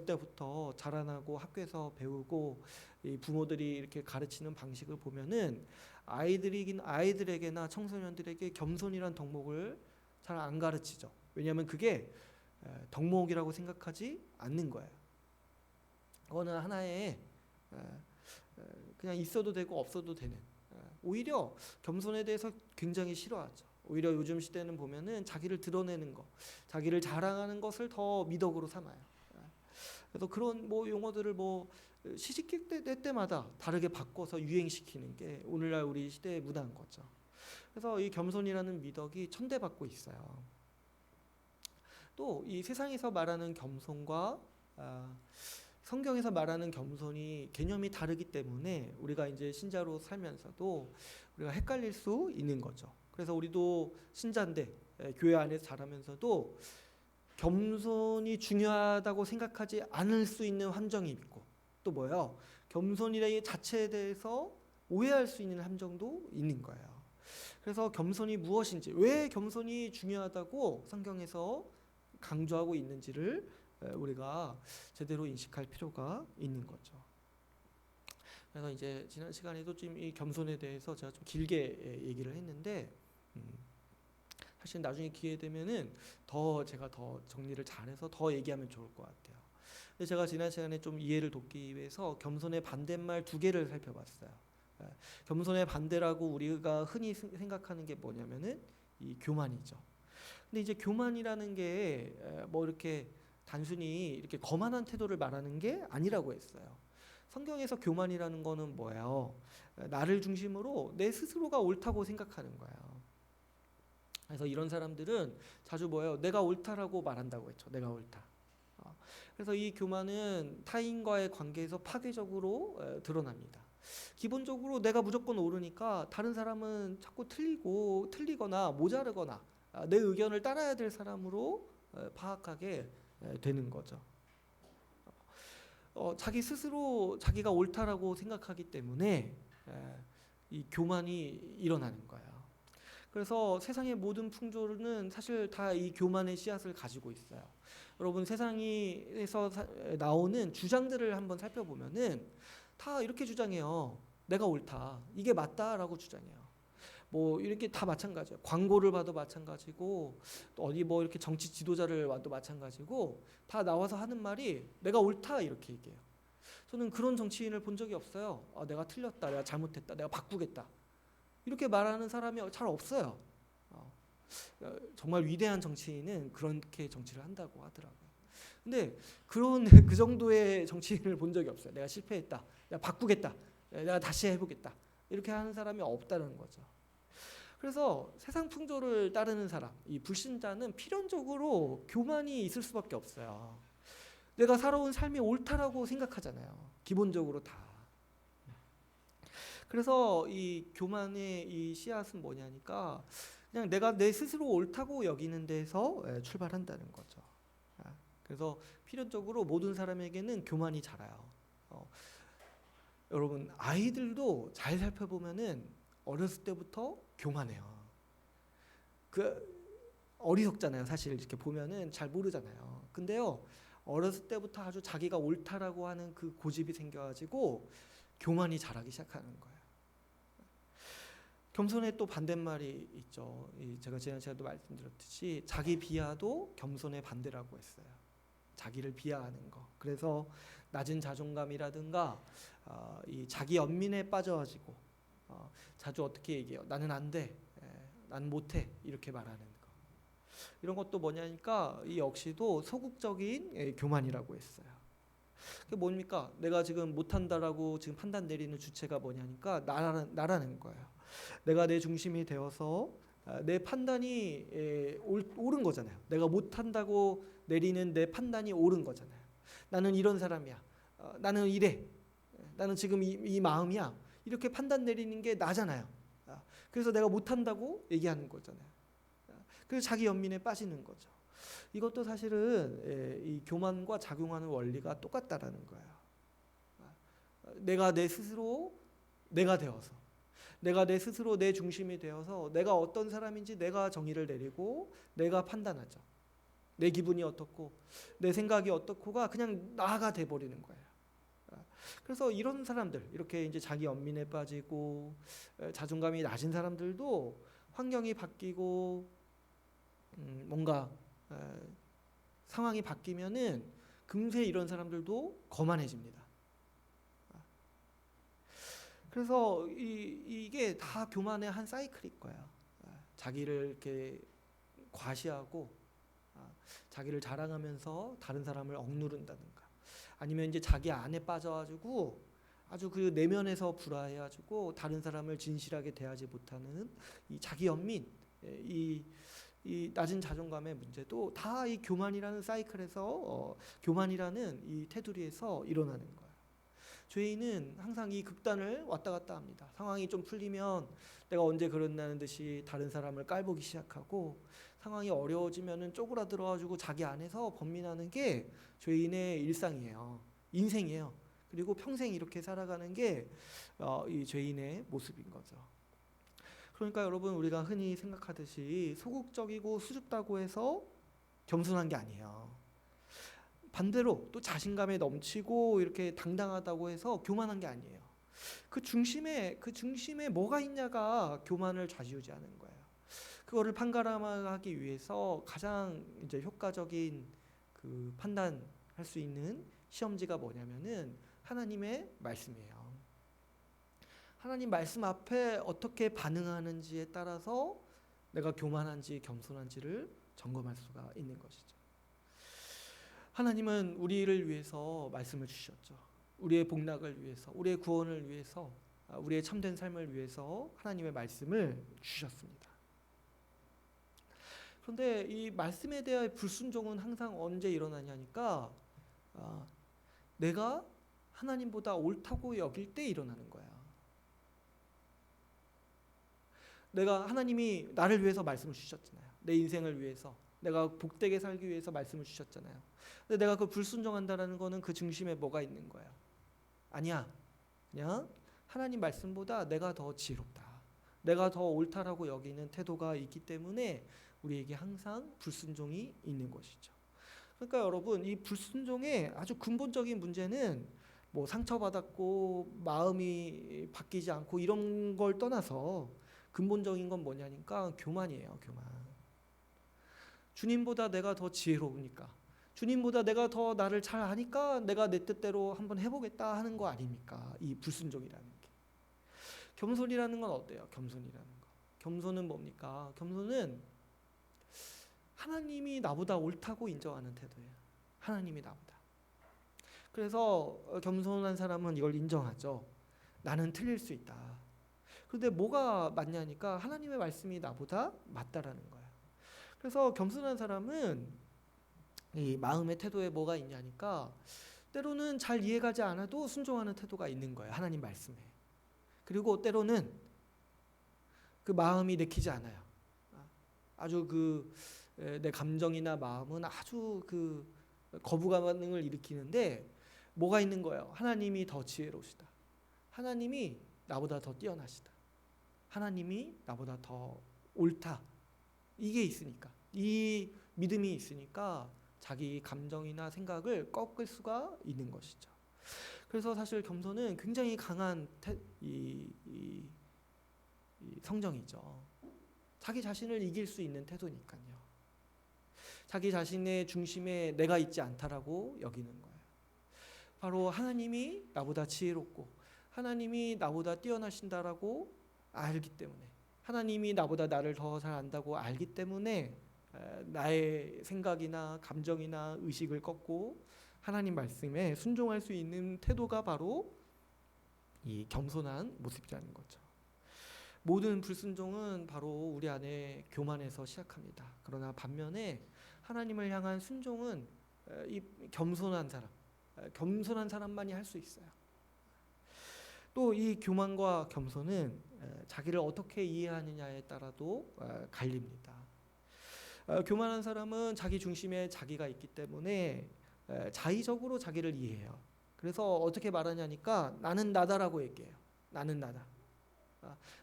때부터 자라나고 학교에서 배우고 이 부모들이 이렇게 가르치는 방식을 보면은 아이들에게나 청소년들에게 겸손이란 덕목을 잘 안 가르치죠. 왜냐하면 그게 덕목이라고 생각하지 않는 거예요. 그거는 하나의 그냥 있어도 되고 없어도 되는. 오히려 겸손에 대해서 굉장히 싫어하죠. 오히려 요즘 시대는 보면은 자기를 드러내는 거, 자기를 자랑하는 것을 더 미덕으로 삼아요. 그래서 그런 뭐 용어들을 뭐 시시기 때마다 다르게 바꿔서 유행시키는 게 오늘날 우리 시대의 문화인 거죠. 그래서 이 겸손이라는 미덕이 천대받고 있어요. 또 이 세상에서 말하는 겸손과 성경에서 말하는 겸손이 개념이 다르기 때문에 우리가 이제 신자로 살면서도 우리가 헷갈릴 수 있는 거죠. 그래서 우리도 신자인데 교회 안에서 자라면서도 겸손이 중요하다고 생각하지 않을 수 있는 함정이 있고 또 뭐예요? 겸손이라는 자체에 대해서 오해할 수 있는 함정도 있는 거예요. 그래서 겸손이 무엇인지, 왜 겸손이 중요하다고 성경에서 강조하고 있는지를 우리가 제대로 인식할 필요가 있는 거죠. 그래서 이제 지난 시간에도 좀 이 겸손에 대해서 제가 좀 길게 얘기를 했는데 사실 나중에 기회 되면은 제가 더 정리를 잘해서 더 얘기하면 좋을 것 같아요. 근데 제가 지난 시간에 좀 이해를 돕기 위해서 겸손의 반대말 2개를 살펴봤어요. 겸손의 반대라고 우리가 흔히 생각하는 게 뭐냐면은 이 교만이죠. 근데 이제 교만이라는 게 뭐 이렇게 단순히 이렇게 거만한 태도를 말하는 게 아니라고 했어요. 성경에서 교만이라는 거는 뭐예요? 나를 중심으로 내 스스로가 옳다고 생각하는 거예요. 그래서 이런 사람들은 자주 뭐예요? 내가 옳다라고 말한다고 했죠. 내가 옳다. 그래서 이 교만은 타인과의 관계에서 파괴적으로 드러납니다. 기본적으로 내가 무조건 옳으니까 다른 사람은 자꾸 틀리거나 모자르거나 내 의견을 따라야 될 사람으로 파악하게 되는 거죠. 자기 스스로 자기가 옳다라고 생각하기 때문에 이 교만이 일어나는 거예요. 그래서 세상의 모든 풍조는 사실 다 이 교만의 씨앗을 가지고 있어요. 여러분 세상에서 나오는 주장들을 한번 살펴보면은 다 이렇게 주장해요. 내가 옳다. 이게 맞다라고 주장해요. 뭐 이렇게 다 마찬가지예요. 광고를 봐도 마찬가지고 또 어디 뭐 이렇게 정치 지도자를 봐도 마찬가지고 다 나와서 하는 말이 내가 옳다 이렇게 얘기해요. 저는 그런 정치인을 본 적이 없어요. 내가 틀렸다. 내가 잘못했다. 내가 바꾸겠다. 이렇게 말하는 사람이 잘 없어요. 정말 위대한 정치인은 그렇게 정치를 한다고 하더라고요. 근데 그 정도의 정치인을 본 적이 없어요. 내가 실패했다. 내가 바꾸겠다. 내가 다시 해보겠다. 이렇게 하는 사람이 없다는 거죠. 그래서 세상 풍조를 따르는 사람, 이 불신자는 필연적으로 교만이 있을 수밖에 없어요. 내가 살아온 삶이 옳다라고 생각하잖아요. 기본적으로 다. 그래서 이 교만의 이 씨앗은 뭐냐니까 그냥 내가 내 스스로 옳다고 여기는 데서 출발한다는 거죠. 그래서 필연적으로 모든 사람에게는 교만이 자라요. 여러분 아이들도 잘 살펴보면은 어렸을 때부터 교만해요. 어리석잖아요. 사실 이렇게 보면은 잘 모르잖아요. 근데요 어렸을 때부터 아주 자기가 옳다라고 하는 그 고집이 생겨가지고 교만이 자라기 시작하는 거예요. 겸손의 또 반대말이 있죠. 제가 지난 시간에도 말씀드렸듯이 자기 비하도 겸손의 반대라고 했어요. 자기를 비하하는 거. 그래서 낮은 자존감이라든가 이 자기 연민에 빠져가지고 자주 어떻게 얘기해요? 나는 안 돼. 난 못해. 이렇게 말하는 거. 이런 것도 뭐냐니까 이 역시도 소극적인 교만이라고 했어요. 그게 뭡니까? 내가 지금 못한다라고 지금 판단 내리는 주체가 뭐냐니까 나라는 거예요. 내가 내 중심이 되어서 내 판단이 옳은 거잖아요. 내가 못한다고 내리는 내 판단이 옳은 거잖아요. 나는 이런 사람이야. 나는 이래. 나는 지금 이 마음이야. 이렇게 판단 내리는 게 나잖아요. 그래서 내가 못한다고 얘기하는 거잖아요. 그래서 자기 연민에 빠지는 거죠. 이것도 사실은 이 교만과 작용하는 원리가 똑같다라는 거예요. 내가 내 스스로 내가 되어서, 내가 내 스스로 내 중심이 되어서 내가 어떤 사람인지 내가 정의를 내리고 내가 판단하죠. 내 기분이 어떻고 내 생각이 어떻고가 그냥 나가 돼 버리는 거예요. 그래서 이런 사람들, 이렇게 이제 자기 연민에 빠지고 자존감이 낮은 사람들도 환경이 바뀌고 뭔가 상황이 바뀌면은 금세 이런 사람들도 거만해집니다. 그래서 이게 다 교만의 한 사이클일 거예요. 자기를 이렇게 과시하고 자기를 자랑하면서 다른 사람을 억누른다든가, 아니면 이제 자기 안에 빠져가지고 아주 그 내면에서 불화해가지고 다른 사람을 진실하게 대하지 못하는 이 자기 연민, 이 낮은 자존감의 문제도 다 이 교만이라는 사이클에서 교만이라는 이 테두리에서 일어나는 거예요. 죄인은 항상 이 극단을 왔다 갔다 합니다. 상황이 좀 풀리면 내가 언제 그랬나는 듯이 다른 사람을 깔보기 시작하고, 상황이 어려워지면은 쪼그라들어가지고 자기 안에서 번민하는 게 죄인의 일상이에요. 인생이에요. 그리고 평생 이렇게 살아가는 게 이 죄인의 모습인 거죠. 그러니까 여러분, 우리가 흔히 생각하듯이 소극적이고 수줍다고 해서 겸손한 게 아니에요. 반대로 또 자신감에 넘치고 이렇게 당당하다고 해서 교만한 게 아니에요. 그 중심에 뭐가 있냐가 교만을 좌지우지하는 거예요. 그거를 판가름하기 위해서 가장 이제 효과적인 그 판단할 수 있는 시험지가 뭐냐면은 하나님의 말씀이에요. 하나님 말씀 앞에 어떻게 반응하는지에 따라서 내가 교만한지 겸손한지를 점검할 수가 있는 것이죠. 하나님은 우리를 위해서 말씀을 주셨죠. 우리의 복락을 위해서, 우리의 구원을 위해서, 우리의 참된 삶을 위해서 하나님의 말씀을 주셨습니다. 그런데 이 말씀에 대한 불순종은 항상 언제 일어나냐니까 내가 하나님보다 옳다고 여길 때 일어나는 거야. 내가, 하나님이 나를 위해서 말씀을 주셨잖아요. 내 인생을 위해서, 내가 복되게 살기 위해서 말씀을 주셨잖아요. 근데 내가 그 불순종한다라는 거는 그 중심에 뭐가 있는 거야? 아니야. 그냥 하나님 말씀보다 내가 더 지혜롭다, 내가 더 옳다라고 여기는 태도가 있기 때문에 우리에게 항상 불순종이 있는 것이죠. 그러니까 여러분, 이 불순종의 아주 근본적인 문제는 뭐 상처받았고 마음이 바뀌지 않고 이런 걸 떠나서 근본적인 건 뭐냐니까 교만이에요. 교만. 주님보다 내가 더 지혜로우니까, 주님보다 내가 더 나를 잘 아니까 내가 내 뜻대로 한번 해보겠다 하는 거 아닙니까? 이 불순종이라는 게. 겸손이라는 건 어때요? 겸손이라는 거. 겸손은 뭡니까? 겸손은 하나님이 나보다 옳다고 인정하는 태도예요. 하나님이 나보다. 그래서 겸손한 사람은 이걸 인정하죠. 나는 틀릴 수 있다. 그런데 뭐가 맞냐니까 하나님의 말씀이 나보다 맞다라는 거예요. 그래서 겸손한 사람은 이 마음의 태도에 뭐가 있냐니까 때로는 잘 이해가지 않아도 순종하는 태도가 있는 거예요. 하나님 말씀에. 그리고 때로는 그 마음이 내키지 않아요. 아주 내 감정이나 마음은 아주 그 거부감 반응을 일으키는데 뭐가 있는 거예요? 하나님이 더 지혜로우시다. 하나님이 나보다 더 뛰어나시다. 하나님이 나보다 더 옳다. 이게 있으니까, 이 믿음이 있으니까 자기 감정이나 생각을 꺾을 수가 있는 것이죠. 그래서 사실 겸손은 굉장히 강한 이 성정이죠. 자기 자신을 이길 수 있는 태도니까요. 자기 자신의 중심에 내가 있지 않다라고 여기는 거예요. 바로 하나님이 나보다 지혜롭고 하나님이 나보다 뛰어나신다라고 알기 때문에, 하나님이 나보다 나를 더 잘 안다고 알기 때문에 나의 생각이나 감정이나 의식을 꺾고 하나님 말씀에 순종할 수 있는 태도가 바로 이 겸손한 모습이라는 거죠. 모든 불순종은 바로 우리 안에 교만에서 시작합니다. 그러나 반면에 하나님을 향한 순종은 이 겸손한 사람만이 할 수 있어요. 또 이 교만과 겸손은 자기를 어떻게 이해하느냐에 따라도 갈립니다. 교만한 사람은 자기 중심에 자기가 있기 때문에 자의적으로 자기를 이해해요. 그래서 어떻게 말하냐니까 나는 나다라고 얘기해요. 나는 나다.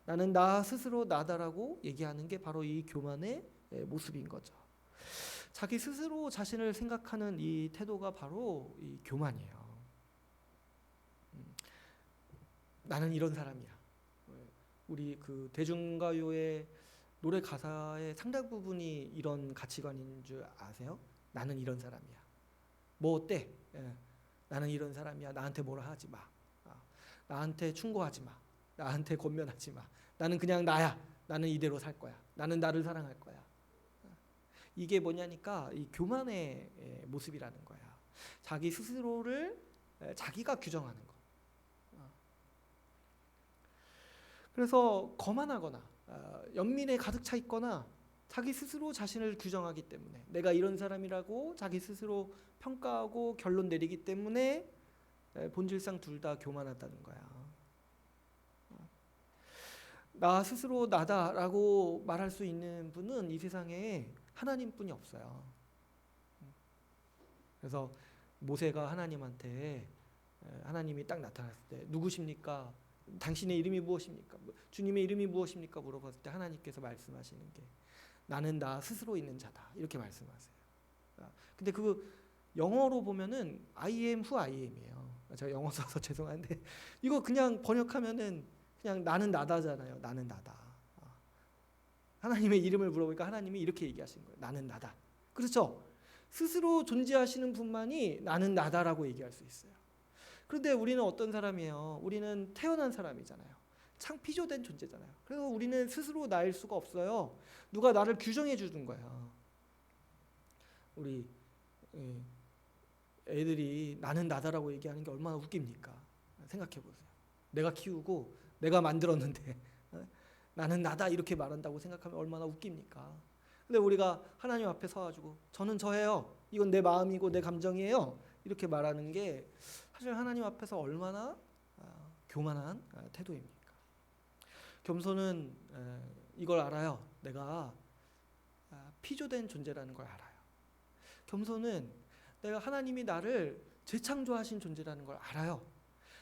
나는 나 스스로 나다라고 얘기하는 게 바로 이 교만의 모습인 거죠. 자기 스스로 자신을 생각하는 이 태도가 바로 이 교만이에요. 나는 이런 사람이야. 우리 그 대중가요의 노래 가사의 상당 부분이 이런 가치관인 줄 아세요? 나는 이런 사람이야. 뭐 어때? 나는 이런 사람이야. 나한테 뭐라 하지 마. 나한테 충고하지 마. 나한테 권면하지 마. 나는 그냥 나야. 나는 이대로 살 거야. 나는 나를 사랑할 거야. 이게 뭐냐니까 이 교만의 모습이라는 거야. 자기 스스로를 자기가 규정하는 거. 그래서 거만하거나 연민에 가득 차 있거나 자기 스스로 자신을 규정하기 때문에 내가 이런 사람이라고 자기 스스로 평가하고 결론 내리기 때문에 본질상 둘 다 교만하다는 거야. 나 스스로 나다라고 말할 수 있는 분은 이 세상에 하나님뿐이 없어요. 그래서 모세가 하나님한테 하나님이 딱 나타났을 때 누구십니까? 당신의 이름이 무엇입니까? 주님의 이름이 무엇입니까? 물어봤을 때 하나님께서 말씀하시는 게 나는 나 스스로 있는 자다 이렇게 말씀하세요. 근데 그 영어로 보면은 I am who I am이에요. 제가 영어 써서 죄송한데 이거 그냥 번역하면은 그냥 나는 나다잖아요. 나는 나다. 하나님의 이름을 물어보니까 하나님이 이렇게 얘기하신 거예요. 나는 나다. 그렇죠? 스스로 존재하시는 분만이 나는 나다라고 얘기할 수 있어요. 그런데 우리는 어떤 사람이에요? 우리는 태어난 사람이잖아요. 창피조된 존재잖아요. 그래서 우리는 스스로 나일 수가 없어요. 누가 나를 규정해 주는 거야. 우리 애들이 나는 나다라고 얘기하는 게 얼마나 웃깁니까? 생각해 보세요. 내가 키우고 내가 만들었는데 나는 나다 이렇게 말한다고 생각하면 얼마나 웃깁니까? 근데 우리가 하나님 앞에 서가지고 저는 저예요. 이건 내 마음이고 내 감정이에요. 이렇게 말하는 게 사실 하나님 앞에서 얼마나 교만한 태도입니까? 겸손은 이걸 알아요. 내가 피조된 존재라는 걸 알아요. 겸손은 내가 하나님이 나를 재창조하신 존재라는 걸 알아요.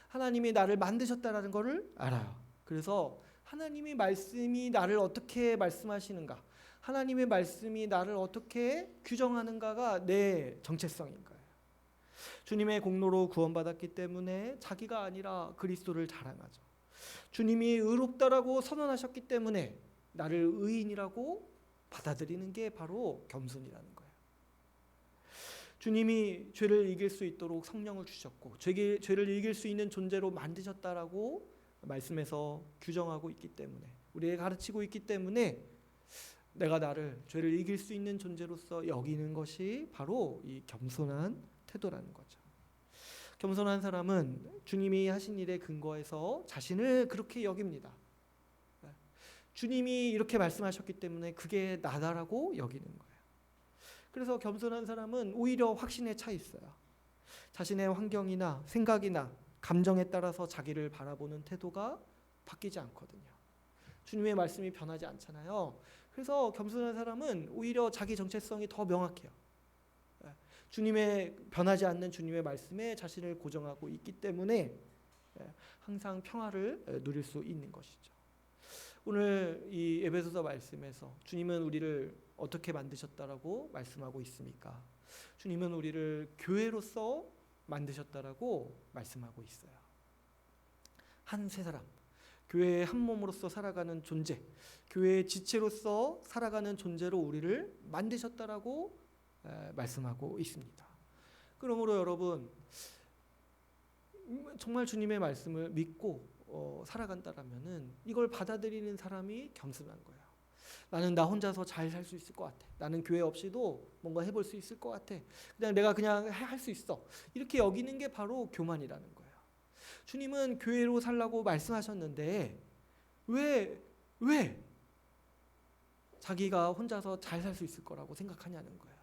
하나님이 나를 만드셨다라는 것을 알아요. 그래서 하나님의 말씀이 나를 어떻게 말씀하시는가, 하나님의 말씀이 나를 어떻게 규정하는가가 내 정체성인 거예요. 주님의 공로로 구원받았기 때문에 자기가 아니라 그리스도를 자랑하죠. 주님이 의롭다라고 선언하셨기 때문에 나를 의인이라고 받아들이는 게 바로 겸손이라는 거예요. 주님이 죄를 이길 수 있도록 성령을 주셨고 죄를 이길 수 있는 존재로 만드셨다라고 말씀에서 규정하고 있기 때문에, 우리에게 가르치고 있기 때문에 내가 나를 죄를 이길 수 있는 존재로서 여기는 것이 바로 이 겸손한 태도라는 거죠. 겸손한 사람은 주님이 하신 일에 근거해서 자신을 그렇게 여깁니다. 주님이 이렇게 말씀하셨기 때문에 그게 나다라고 여기는 거예요. 그래서 겸손한 사람은 오히려 확신에 차 있어요. 자신의 환경이나 생각이나 감정에 따라서 자기를 바라보는 태도가 바뀌지 않거든요. 주님의 말씀이 변하지 않잖아요. 그래서 겸손한 사람은 오히려 자기 정체성이 더 명확해요. 주님의 변하지 않는 주님의 말씀에 자신을 고정하고 있기 때문에 항상 평화를 누릴 수 있는 것이죠. 오늘 이 에베소서 말씀에서 주님은 우리를 어떻게 만드셨다라고 말씀하고 있습니까? 주님은 우리를 교회로서 만드셨다라고 말씀하고 있어요. 한 세 사람, 교회의 한 몸으로서 살아가는 존재, 교회의 지체로서 살아가는 존재로 우리를 만드셨다라고 말씀하고 있습니다. 그러므로 여러분 정말 주님의 말씀을 믿고 살아간다라면은 이걸 받아들이는 사람이 겸손한 거예요. 나는 나 혼자서 잘 살 수 있을 것 같아. 나는 교회 없이도 뭔가 해볼 수 있을 것 같아. 내가 그냥 할 수 있어. 이렇게 여기는 게 바로 교만이라는 거예요. 주님은 교회로 살라고 말씀하셨는데 왜 자기가 혼자서 잘 살 수 있을 거라고 생각하냐는 거예요.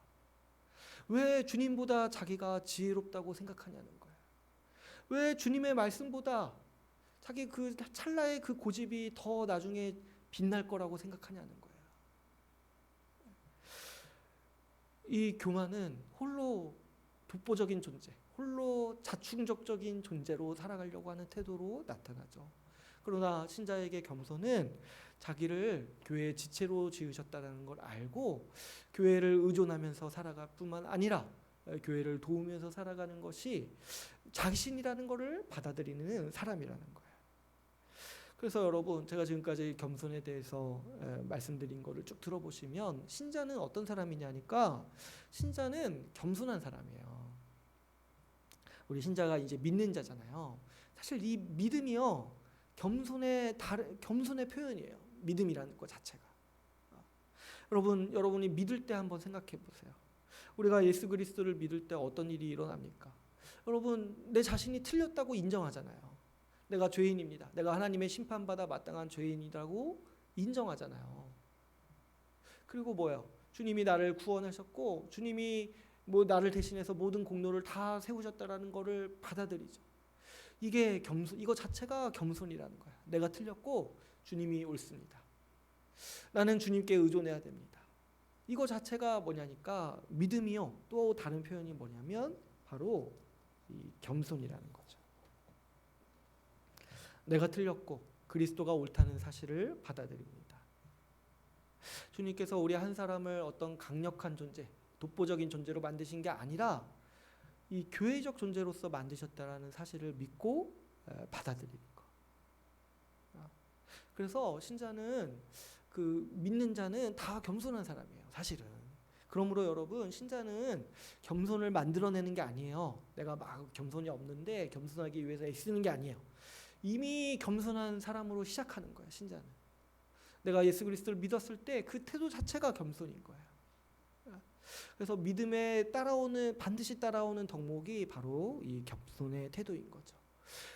왜 주님보다 자기가 지혜롭다고 생각하냐는 거예요. 왜 주님의 말씀보다 자기 그 찰나의 그 고집이 더 나중에 빛날 거라고 생각하냐는 거예요. 이 교만은 홀로 독보적인 존재, 홀로 자충적적인 존재로 살아가려고 하는 태도로 나타나죠. 그러나 신자에게 겸손은 자기를 교회의 지체로 지으셨다는 걸 알고 교회를 의존하면서 살아갈 뿐만 아니라 교회를 도우면서 살아가는 것이 자신이라는 것을 받아들이는 사람이라는 거예요. 그래서 여러분, 제가 지금까지 겸손에 대해서 말씀드린 거를 쭉 들어보시면 신자는 어떤 사람이냐니까, 신자는 겸손한 사람이에요. 우리 신자가 이제 믿는 자잖아요. 사실 이 믿음이요, 겸손의 표현이에요. 믿음이라는 것 자체가. 여러분이 믿을 때 한번 생각해 보세요. 우리가 예수 그리스도를 믿을 때 어떤 일이 일어납니까? 여러분, 내 자신이 틀렸다고 인정하잖아요. 내가 죄인입니다. 내가 하나님의 심판받아 마땅한 죄인이라고 인정하잖아요. 그리고 뭐예요? 주님이 나를 구원하셨고 주님이 나를 대신해서 모든 공로를 다 세우셨다라는 것을 받아들이죠. 이거 자체가 겸손이라는 거야. 내가 틀렸고 주님이 옳습니다. 나는 주님께 의존해야 됩니다. 이거 자체가 뭐냐니까 믿음이요. 또 다른 표현이 뭐냐면 바로 이 겸손이라는 거죠. 내가 틀렸고 그리스도가 옳다는 사실을 받아들입니다. 주님께서 우리 한 사람을 어떤 강력한 존재, 독보적인 존재로 만드신 게 아니라 이 교회적 존재로서 만드셨다라는 사실을 믿고 받아들이는 거. 그래서 신자는 믿는 자는 다 겸손한 사람이에요. 사실은. 그러므로 여러분, 신자는 겸손을 만들어내는 게 아니에요. 내가 막 겸손이 없는데 겸손하기 위해서 애쓰는 게 아니에요. 이미 겸손한 사람으로 시작하는 거예요. 신자는. 내가 예수 그리스도를 믿었을 때 그 태도 자체가 겸손인 거예요. 그래서 믿음에 반드시 따라오는 덕목이 바로 이 겸손의 태도인 거죠.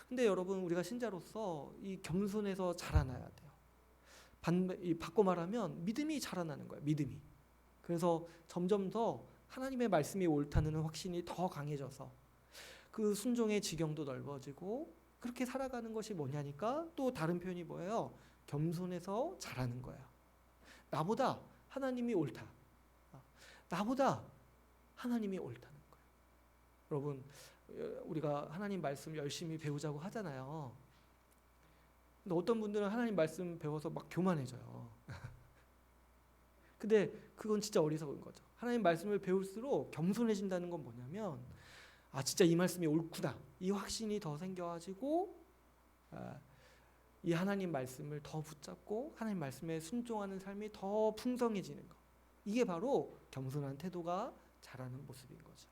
근데 여러분, 우리가 신자로서 이 겸손에서 자라나야 돼요. 바꿔 말하면 믿음이 자라나는 거예요. 믿음이. 그래서 점점 더 하나님의 말씀이 옳다는 확신이 더 강해져서 그 순종의 지경도 넓어지고, 그렇게 살아가는 것이 뭐냐니까 또 다른 표현이 뭐예요? 겸손해서 자라는 거예요. 나보다 하나님이 옳다. 나보다 하나님이 옳다는 거예요. 여러분, 우리가 하나님 말씀 열심히 배우자고 하잖아요. 근데 어떤 분들은 하나님 말씀 배워서 막 교만해져요. 근데 그건 진짜 어리석은 거죠. 하나님 말씀을 배울수록 겸손해진다는 건 뭐냐면, 진짜 이 말씀이 옳구나, 이 확신이 더 생겨가지고 이 하나님 말씀을 더 붙잡고 하나님 말씀에 순종하는 삶이 더 풍성해지는 것. 이게 바로 겸손한 태도가 자라는 모습인 거죠.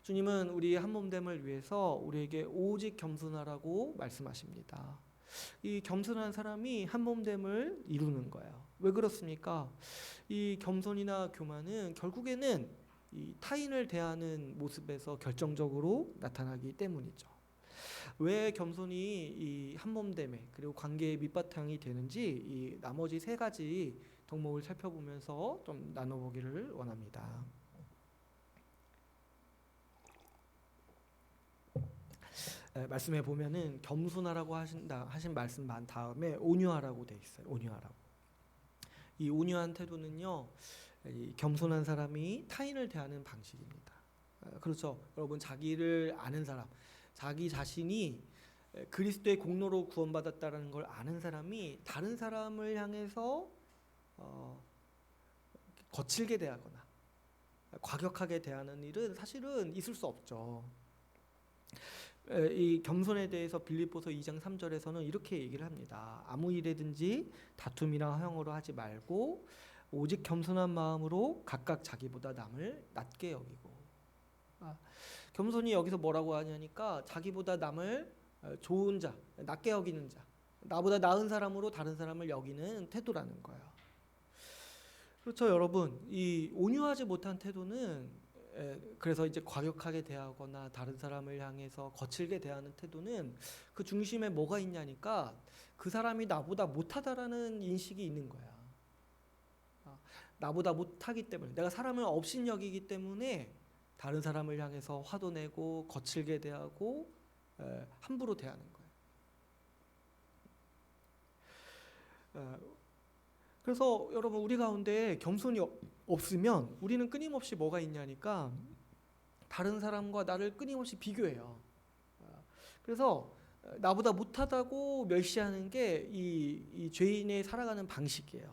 주님은 우리 한몸됨을 위해서 우리에게 오직 겸손하라고 말씀하십니다. 이 겸손한 사람이 한몸됨을 이루는 거예요. 왜 그렇습니까? 이 겸손이나 교만은 결국에는 이 타인을 대하는 모습에서 결정적으로 나타나기 때문이죠. 왜 겸손이 이 한몸됨에 그리고 관계의 밑바탕이 되는지 이 나머지 세 가지 덕목을 살펴보면서 좀 나눠보기를 원합니다. 말씀에 보면은 겸손하라고 하신 말씀만 다음에 온유하라고 돼 있어요. 온유하라고. 이 온유한 태도는요, 이 겸손한 사람이 타인을 대하는 방식입니다. 그렇죠. 여러분, 자기를 아는 사람, 자기 자신이 그리스도의 공로로 구원받았다는 걸 아는 사람이 다른 사람을 향해서 거칠게 대하거나 과격하게 대하는 일은 사실은 있을 수 없죠. 이 겸손에 대해서 빌립보서 2장 3절에서는 이렇게 얘기를 합니다. 아무 일에든지 다툼이나 허영으로 하지 말고 오직 겸손한 마음으로 각각 자기보다 남을 낮게 여기고. 겸손이 여기서 뭐라고 하냐니까 자기보다 남을 좋은 자, 낮게 여기는 자, 나보다 나은 사람으로 다른 사람을 여기는 태도라는 거예요. 그렇죠, 여러분. 이 온유하지 못한 태도는 그래서 이제 과격하게 대하거나 다른 사람을 향해서 거칠게 대하는 태도는 그 중심에 뭐가 있냐니까 그 사람이 나보다 못하다라는 인식이 있는 거야. 나보다 못하기 때문에, 내가 사람을 업신여기기 때문에 다른 사람을 향해서 화도 내고 거칠게 대하고 함부로 대하는 거예요. 그래서 여러분, 우리 가운데 겸손이 없으면 우리는 끊임없이 뭐가 있냐니까 다른 사람과 나를 끊임없이 비교해요. 그래서 나보다 못하다고 멸시하는 게 이 죄인의 살아가는 방식이에요.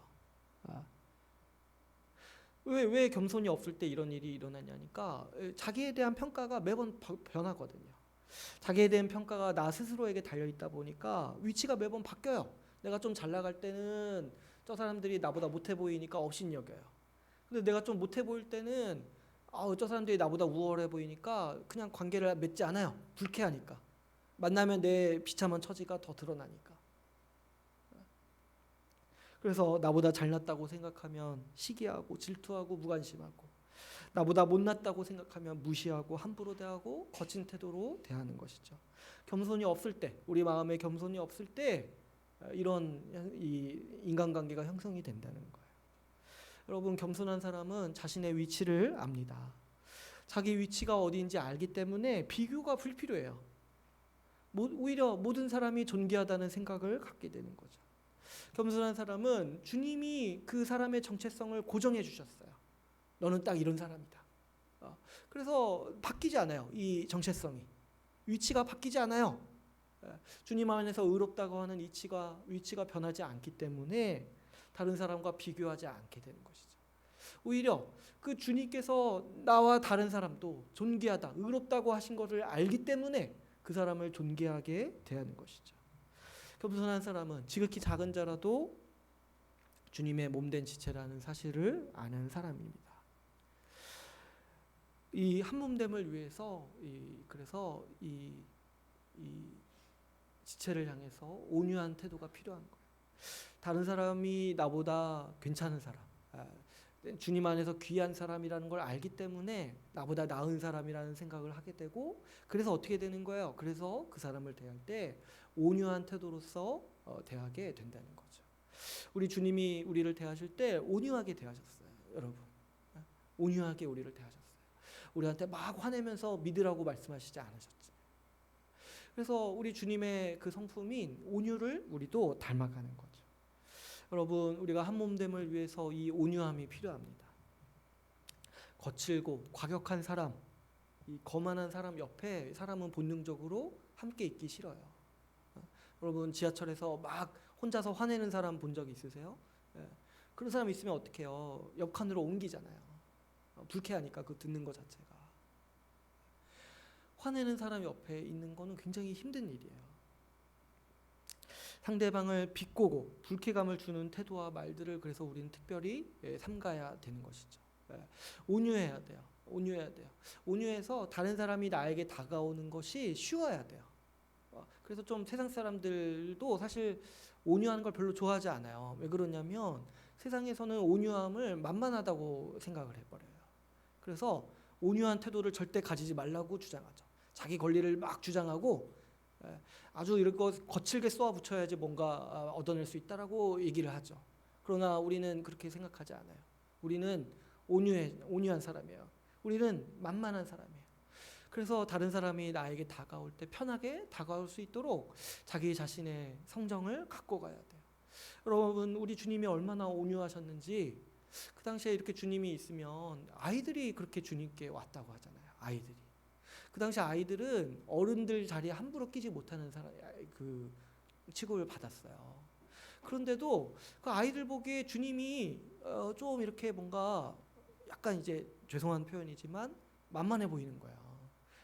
왜 겸손이 없을 때 이런 일이 일어나냐니까 자기에 대한 평가가 매번 변하거든요. 자기에 대한 평가가 나 스스로에게 달려있다 보니까 위치가 매번 바뀌어요. 내가 좀 잘 나갈 때는 저 사람들이 나보다 못해 보이니까 업신여겨요. 근데 내가 좀 못해 보일 때는 저 사람들이 나보다 우월해 보이니까 그냥 관계를 맺지 않아요. 불쾌하니까. 만나면 내 비참한 처지가 더 드러나니까. 그래서 나보다 잘났다고 생각하면 시기하고 질투하고 무관심하고, 나보다 못났다고 생각하면 무시하고 함부로 대하고 거친 태도로 대하는 것이죠. 겸손이 없을 때, 우리 마음에 겸손이 없을 때 이런 이 인간관계가 형성이 된다는 거예요. 여러분, 겸손한 사람은 자신의 위치를 압니다. 자기 위치가 어디인지 알기 때문에 비교가 불필요해요. 오히려 모든 사람이 존귀하다는 생각을 갖게 되는 거죠. 겸손한 사람은 주님이 그 사람의 정체성을 고정해 주셨어요. 너는 딱 이런 사람이다. 그래서 바뀌지 않아요. 이 정체성이. 위치가 바뀌지 않아요. 주님 안에서 의롭다고 하는 위치가 변하지 않기 때문에 다른 사람과 비교하지 않게 되는 것이죠. 오히려 그 주님께서 나와 다른 사람도 존귀하다, 의롭다고 하신 것을 알기 때문에 그 사람을 존귀하게 대하는 것이죠. 겸손한 사람은 지극히 작은 자라도 주님의 몸된 지체라는 사실을 아는 사람입니다. 이 한 몸됨을 위해서 그래서 이 지체를 향해서 온유한 태도가 필요한 거예요. 다른 사람이 나보다 괜찮은 사람, 주님 안에서 귀한 사람이라는 걸 알기 때문에 나보다 나은 사람이라는 생각을 하게 되고, 그래서 어떻게 되는 거예요? 그래서 그 사람을 대할 때 온유한 태도로서 대하게 된다는 거죠. 우리 주님이 우리를 대하실 때 온유하게 대하셨어요. 여러분, 온유하게 우리를 대하셨어요. 우리한테 막 화내면서 믿으라고 말씀하시지 않으셨죠. 그래서 우리 주님의 그 성품인 온유를 우리도 닮아가는 거죠. 여러분, 우리가 한 몸됨을 위해서 이 온유함이 필요합니다. 거칠고 과격한 사람, 이 거만한 사람 옆에 사람은 본능적으로 함께 있기 싫어요. 여러분, 지하철에서 막 혼자서 화내는 사람 본 적 있으세요? 그런 사람 있으면 어떻게 해요? 옆 칸으로 옮기잖아요. 불쾌하니까 그 듣는 것 자체가. 화내는 사람 옆에 있는 거는 굉장히 힘든 일이에요. 상대방을 비꼬고 불쾌감을 주는 태도와 말들을 그래서 우리는 특별히 삼가야 되는 것이죠. 온유해야 돼요. 온유해야 돼요. 온유해서 다른 사람이 나에게 다가오는 것이 쉬워야 돼요. 그래서 좀 세상 사람들도 사실 온유한 걸 별로 좋아하지 않아요. 왜 그러냐면 세상에서는 온유함을 만만하다고 생각을 해버려요. 그래서 온유한 태도를 절대 가지지 말라고 주장하죠. 자기 권리를 막 주장하고 아주 이런 거 거칠게 쏘아붙여야지 뭔가 얻어낼 수 있다라고 얘기를 하죠. 그러나 우리는 그렇게 생각하지 않아요. 우리는 온유한 사람이에요. 우리는 만만한 사람이에요. 그래서 다른 사람이 나에게 다가올 때 편하게 다가올 수 있도록 자기 자신의 성정을 갖고 가야 돼요. 여러분, 우리 주님이 얼마나 온유하셨는지 그 당시에 이렇게 주님이 있으면 아이들이 그렇게 주님께 왔다고 하잖아요. 아이들이. 그 당시 아이들은 어른들 자리에 함부로 끼지 못하는 그 취급을 받았어요. 그런데도 그 아이들 보기에 주님이 좀 이렇게 뭔가 약간 이제 죄송한 표현이지만 만만해 보이는 거야.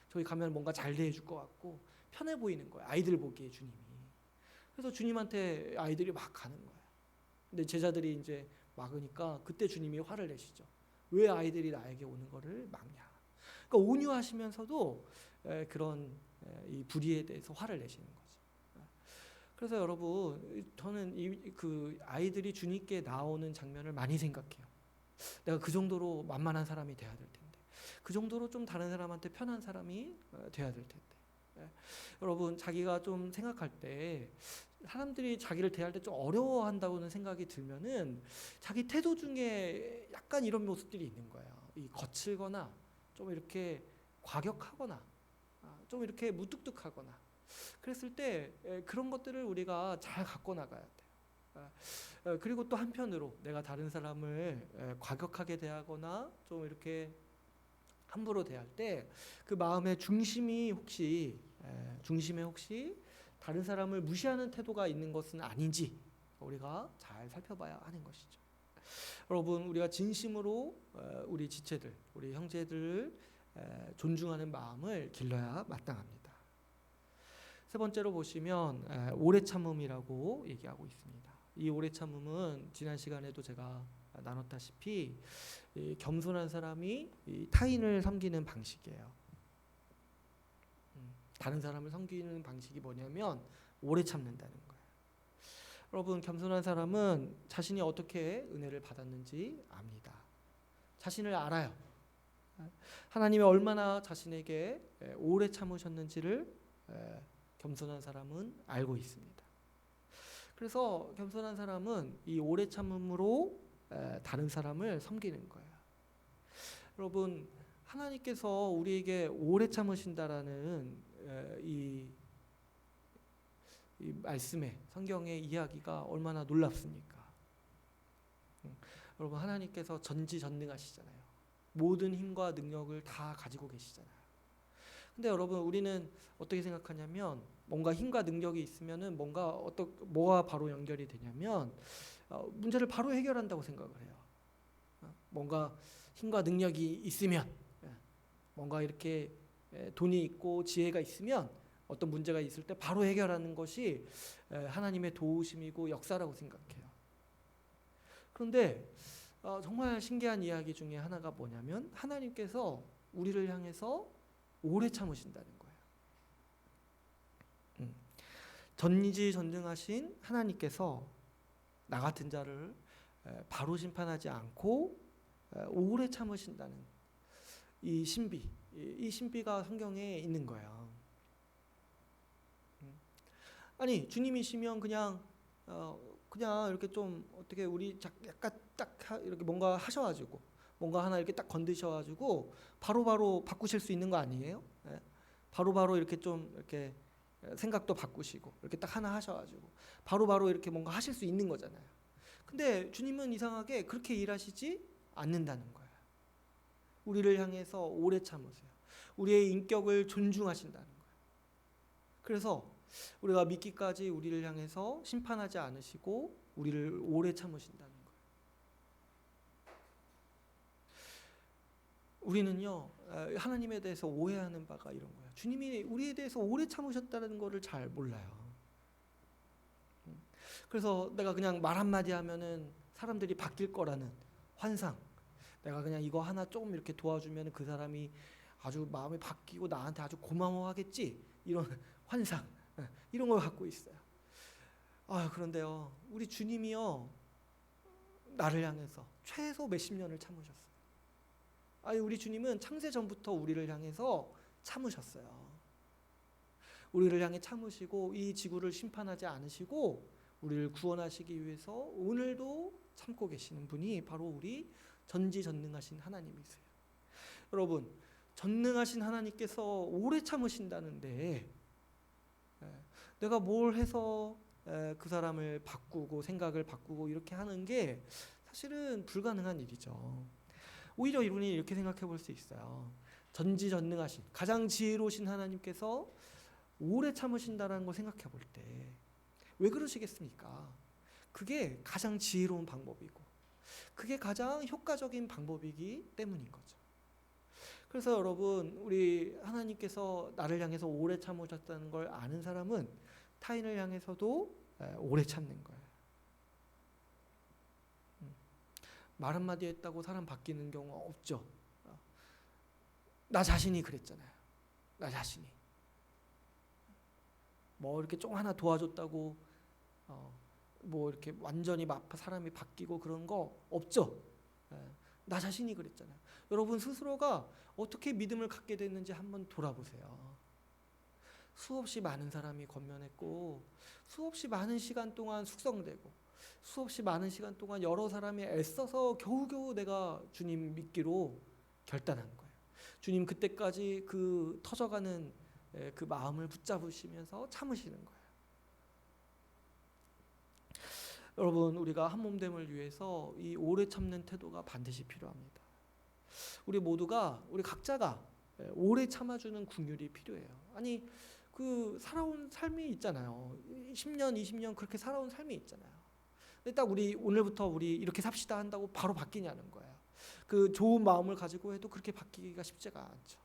저기 가면 뭔가 잘 대해줄 것 같고 편해 보이는 거야. 아이들 보기에 주님이. 그래서 주님한테 아이들이 막 가는 거야. 근데 제자들이 이제 막으니까 그때 주님이 화를 내시죠. 왜 아이들이 나에게 오는 거를 막냐. 그러니까 온유하시면서도 그런 이 불의에 대해서 화를 내시는 거죠. 그래서 여러분, 저는 그 아이들이 주님께 나오는 장면을 많이 생각해요. 내가 그 정도로 만만한 사람이 돼야 될 텐데, 그 정도로 좀 다른 사람한테 편한 사람이 돼야 될 텐데. 예. 여러분, 자기가 좀 생각할 때 사람들이 자기를 대할 때 좀 어려워한다고는 생각이 들면은 자기 태도 중에 약간 이런 모습들이 있는 거예요. 이 거칠거나 좀 이렇게 과격하거나 좀 이렇게 무뚝뚝하거나, 그랬을 때 그런 것들을 우리가 잘 갖고 나가야 돼요. 그리고 또 한편으로 내가 다른 사람을 과격하게 대하거나 좀 이렇게 함부로 대할 때 그 마음의 중심에 혹시 다른 사람을 무시하는 태도가 있는 것은 아닌지 우리가 잘 살펴봐야 하는 것이죠. 여러분, 우리가 진심으로 우리 지체들, 우리 형제들을 존중하는 마음을 길러야 마땅합니다. 세 번째로 보시면 오래 참음이라고 얘기하고 있습니다. 이 오래 참음은 지난 시간에도 제가 나눴다시피 이 겸손한 사람이 이 타인을 섬기는 방식이에요. 다른 사람을 섬기는 방식이 뭐냐면 오래 참는다는 거예요. 여러분, 겸손한 사람은 자신이 어떻게 은혜를 받았는지 압니다. 자신을 알아요. 하나님이 얼마나 자신에게 오래 참으셨는지를 겸손한 사람은 알고 있습니다. 그래서 겸손한 사람은 이 오래 참음으로 다른 사람을 섬기는 거예요. 여러분, 하나님께서 우리에게 오래 참으신다라는 이 말씀의 성경의 이야기가 얼마나 놀랍습니까? 여러분, 하나님께서 전지전능하시잖아요. 모든 힘과 능력을 다 가지고 계시잖아요. 근데 여러분, 우리는 어떻게 생각하냐면 뭔가 힘과 능력이 있으면은 뭐가 바로 연결이 되냐면 문제를 바로 해결한다고 생각을 해요. 뭔가 힘과 능력이 있으면, 뭔가 이렇게 돈이 있고 지혜가 있으면 어떤 문제가 있을 때 바로 해결하는 것이 하나님의 도우심이고 역사라고 생각해요. 그런데 정말 신기한 이야기 중에 하나가 뭐냐면 하나님께서 우리를 향해서 오래 참으신다는 거예요. 전지전능하신 하나님께서 나 같은 자를 바로 심판하지 않고 오래 참으신다는 이 신비가 성경에 있는 거예요. 아니, 주님이시면 그냥 이렇게 좀 어떻게 우리 약간 딱 이렇게 뭔가 하셔가지고 뭔가 하나 이렇게 딱 건드셔가지고 바로바로 바꾸실 수 있는 거 아니에요? 바로바로 이렇게 좀 이렇게 생각도 바꾸시고 이렇게 딱 하나 하셔가지고 바로바로 이렇게 뭔가 하실 수 있는 거잖아요. 근데 주님은 이상하게 그렇게 일하시지 않는다는 거예요. 우리를 향해서 오래 참으세요. 우리의 인격을 존중하신다는 거예요. 그래서 우리가 믿기까지 우리를 향해서 심판하지 않으시고 우리를 오래 참으신다는 거예요. 우리는요, 하나님에 대해서 오해하는 바가 이런 거예요. 주님이 우리에 대해서 오래 참으셨다는 것을 잘 몰라요. 그래서 내가 그냥 말 한마디 하면은 사람들이 바뀔 거라는 환상, 내가 그냥 이거 하나 조금 이렇게 도와주면 그 사람이 아주 마음이 바뀌고 나한테 아주 고마워하겠지, 이런 환상, 이런 걸 갖고 있어요. 그런데요, 우리 주님이요, 나를 향해서 최소 몇십 년을 참으셨어요. 우리 주님은 창세 전부터 우리를 향해서 참으셨어요. 우리를 향해 참으시고 이 지구를 심판하지 않으시고 우리를 구원하시기 위해서 오늘도 참고 계시는 분이 바로 우리 전지전능하신 하나님이세요. 여러분, 전능하신 하나님께서 오래 참으신다는데 내가 뭘 해서 그 사람을 바꾸고 생각을 바꾸고 이렇게 하는 게 사실은 불가능한 일이죠. 오히려 우리는 이렇게 생각해 볼 수 있어요. 전지전능하신 가장 지혜로우신 하나님께서 오래 참으신다라는 걸 생각해 볼 때 왜 그러시겠습니까? 그게 가장 지혜로운 방법이고 그게 가장 효과적인 방법이기 때문인 거죠. 그래서 여러분, 우리 하나님께서 나를 향해서 오래 참으셨다는 걸 아는 사람은 타인을 향해서도 오래 참는 거예요. 말 한마디 했다고 사람 바뀌는 경우 없죠. 나 자신이 그랬잖아요. 나 자신이 뭐 이렇게 좀 하나 도와줬다고 뭐 이렇게 완전히 사람이 바뀌고 그런 거 없죠. 나 자신이 그랬잖아요. 여러분 스스로가 어떻게 믿음을 갖게 됐는지 한번 돌아보세요. 수없이 많은 사람이 권면했고 수없이 많은 시간 동안 숙성되고 수없이 많은 시간 동안 여러 사람이 애써서 겨우겨우 내가 주님 믿기로 결단한 거예요. 주님 그때까지 그 터져가는 그 마음을 붙잡으시면서 참으시는 거예요. 여러분 우리가 한 몸됨을 위해서 이 오래 참는 태도가 반드시 필요합니다. 우리 모두가 우리 각자가 오래 참아주는 긍휼이 필요해요. 아니 그 살아온 삶이 있잖아요. 10년 20년 그렇게 살아온 삶이 있잖아요. 근데 딱 우리 오늘부터 우리 이렇게 삽시다 한다고 바로 바뀌냐는 거예요. 그 좋은 마음을 가지고 해도 그렇게 바뀌기가 쉽지가 않죠.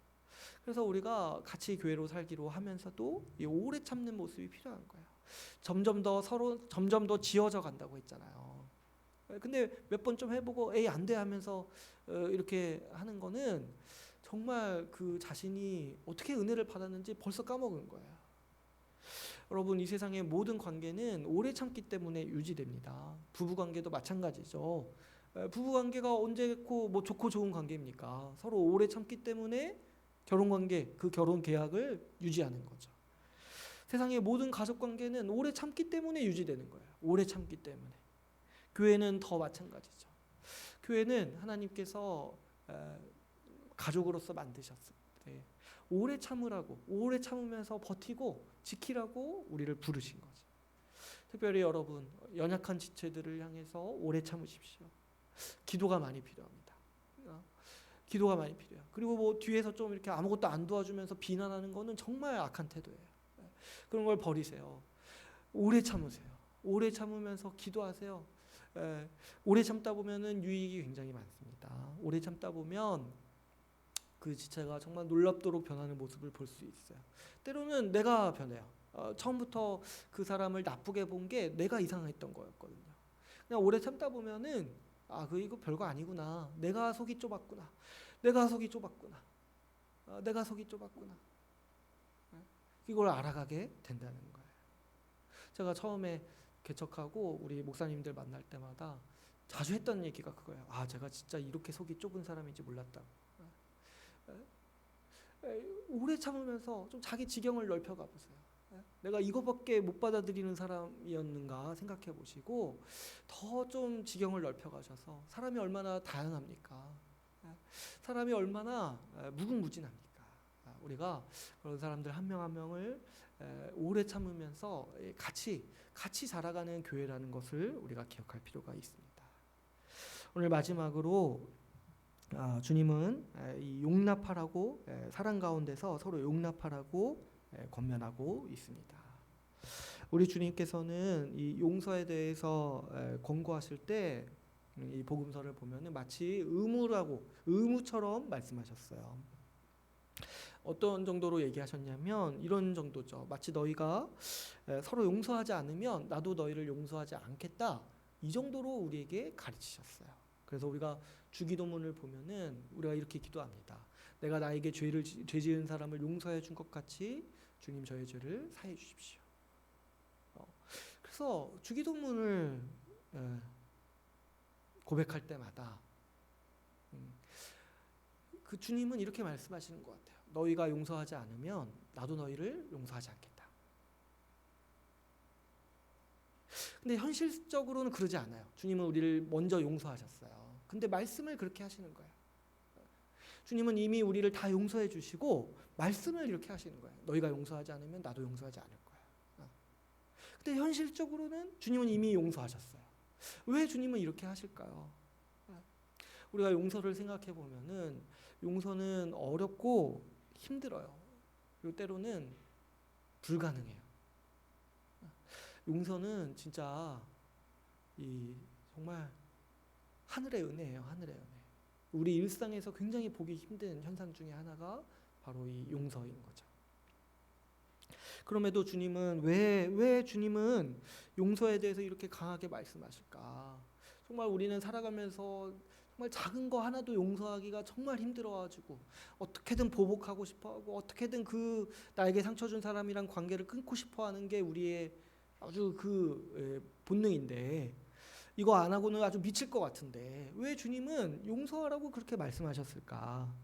그래서 우리가 같이 교회로 살기로 하면서도 이 오래 참는 모습이 필요한 거예요. 점점 더 지어져 간다고 했잖아요. 근데 몇 번 좀 해보고 에이 안 돼 하면서 이렇게 하는 거는 정말 그 자신이 어떻게 은혜를 받았는지 벌써 까먹은 거예요. 여러분 이 세상의 모든 관계는 오래 참기 때문에 유지됩니다. 부부 관계도 마찬가지죠. 부부 관계가 언제 뭐 좋고 좋은 관계입니까? 서로 오래 참기 때문에 결혼 관계, 그 결혼 계약을 유지하는 거죠. 세상의 모든 가족 관계는 오래 참기 때문에 유지되는 거예요. 오래 참기 때문에. 교회는 더 마찬가지죠. 교회는 하나님께서 가족으로서 만드셨을 때 오래 참으라고, 오래 참으면서 버티고 지키라고 우리를 부르신 거죠. 특별히 여러분 연약한 지체들을 향해서 오래 참으십시오. 기도가 많이 필요합니다. 기도가 많이 필요해요. 그리고 뭐 뒤에서 좀 이렇게 아무것도 안 도와주면서 비난하는 거는 정말 악한 태도예요. 그런 걸 버리세요. 오래 참으세요. 오래 참으면서 기도하세요. 오래 참다 보면은 유익이 굉장히 많습니다. 오래 참다 보면 그 지체가 정말 놀랍도록 변하는 모습을 볼 수 있어요. 때로는 내가 변해요. 처음부터 그 사람을 나쁘게 본 게 내가 이상했던 거였거든요. 그냥 오래 참다 보면은 이거 별거 아니구나. 내가 속이 좁았구나. 내가 속이 좁았구나. 내가 속이 좁았구나. 이걸 알아가게 된다는 거예요. 제가 처음에 개척하고 우리 목사님들 만날 때마다 자주 했던 얘기가 그거예요. 제가 진짜 이렇게 속이 좁은 사람인지 몰랐다. 오래 참으면서 좀 자기 지경을 넓혀가 보세요. 내가 이거밖에 못 받아들이는 사람이었는가 생각해 보시고 더 좀 지경을 넓혀 가셔서 사람이 얼마나 다양합니까? 사람이 얼마나 무궁무진합니까? 우리가 그런 사람들 한 명 한 명을 오래 참으면서 같이 자라가는 교회라는 것을 우리가 기억할 필요가 있습니다. 오늘 마지막으로 주님은 이 용납하라고 사랑 가운데서 서로 용납하라고 권면하고 있습니다. 우리 주님께서는 이 용서에 대해서 권고하실 때 이 복음서를 보면은 마치 의무처럼 말씀하셨어요. 어떤 정도로 얘기하셨냐면 이런 정도죠. 마치 너희가 서로 용서하지 않으면 나도 너희를 용서하지 않겠다. 이 정도로 우리에게 가르치셨어요. 그래서 우리가 주기도문을 보면은 우리가 이렇게 기도합니다. 내가 나에게 죄 지은 사람을 용서해 준 것 같이 주님 저의 죄를 사해 주십시오. 그래서 주기도문을 고백할 때마다 그 주님은 이렇게 말씀하시는 것 같아요. 너희가 용서하지 않으면 나도 너희를 용서하지 않겠다. 근데 현실적으로는 그러지 않아요. 주님은 우리를 먼저 용서하셨어요. 근데 말씀을 그렇게 하시는 거예요. 주님은 이미 우리를 다 용서해 주시고 말씀을 이렇게 하시는 거예요. 너희가 용서하지 않으면 나도 용서하지 않을 거야. 근데 현실적으로는 주님은 이미 용서하셨어요. 왜 주님은 이렇게 하실까요? 우리가 용서를 생각해 보면은 용서는 어렵고 힘들어요. 그리고 때로는 불가능해요. 용서는 진짜 정말 하늘의 은혜예요. 하늘의 은혜. 우리 일상에서 굉장히 보기 힘든 현상 중에 하나가 바로 이 용서인 거죠. 그럼에도 주님은 왜 주님은 용서에 대해서 이렇게 강하게 말씀하실까? 정말 우리는 살아가면서 정말 작은 거 하나도 용서하기가 정말 힘들어가지고 어떻게든 보복하고 싶어하고 어떻게든 그 나에게 상처 준 사람이랑 관계를 끊고 싶어하는 게 우리의 아주 본능인데 이거 안 하고는 아주 미칠 것 같은데 왜 주님은 용서하라고 그렇게 말씀하셨을까?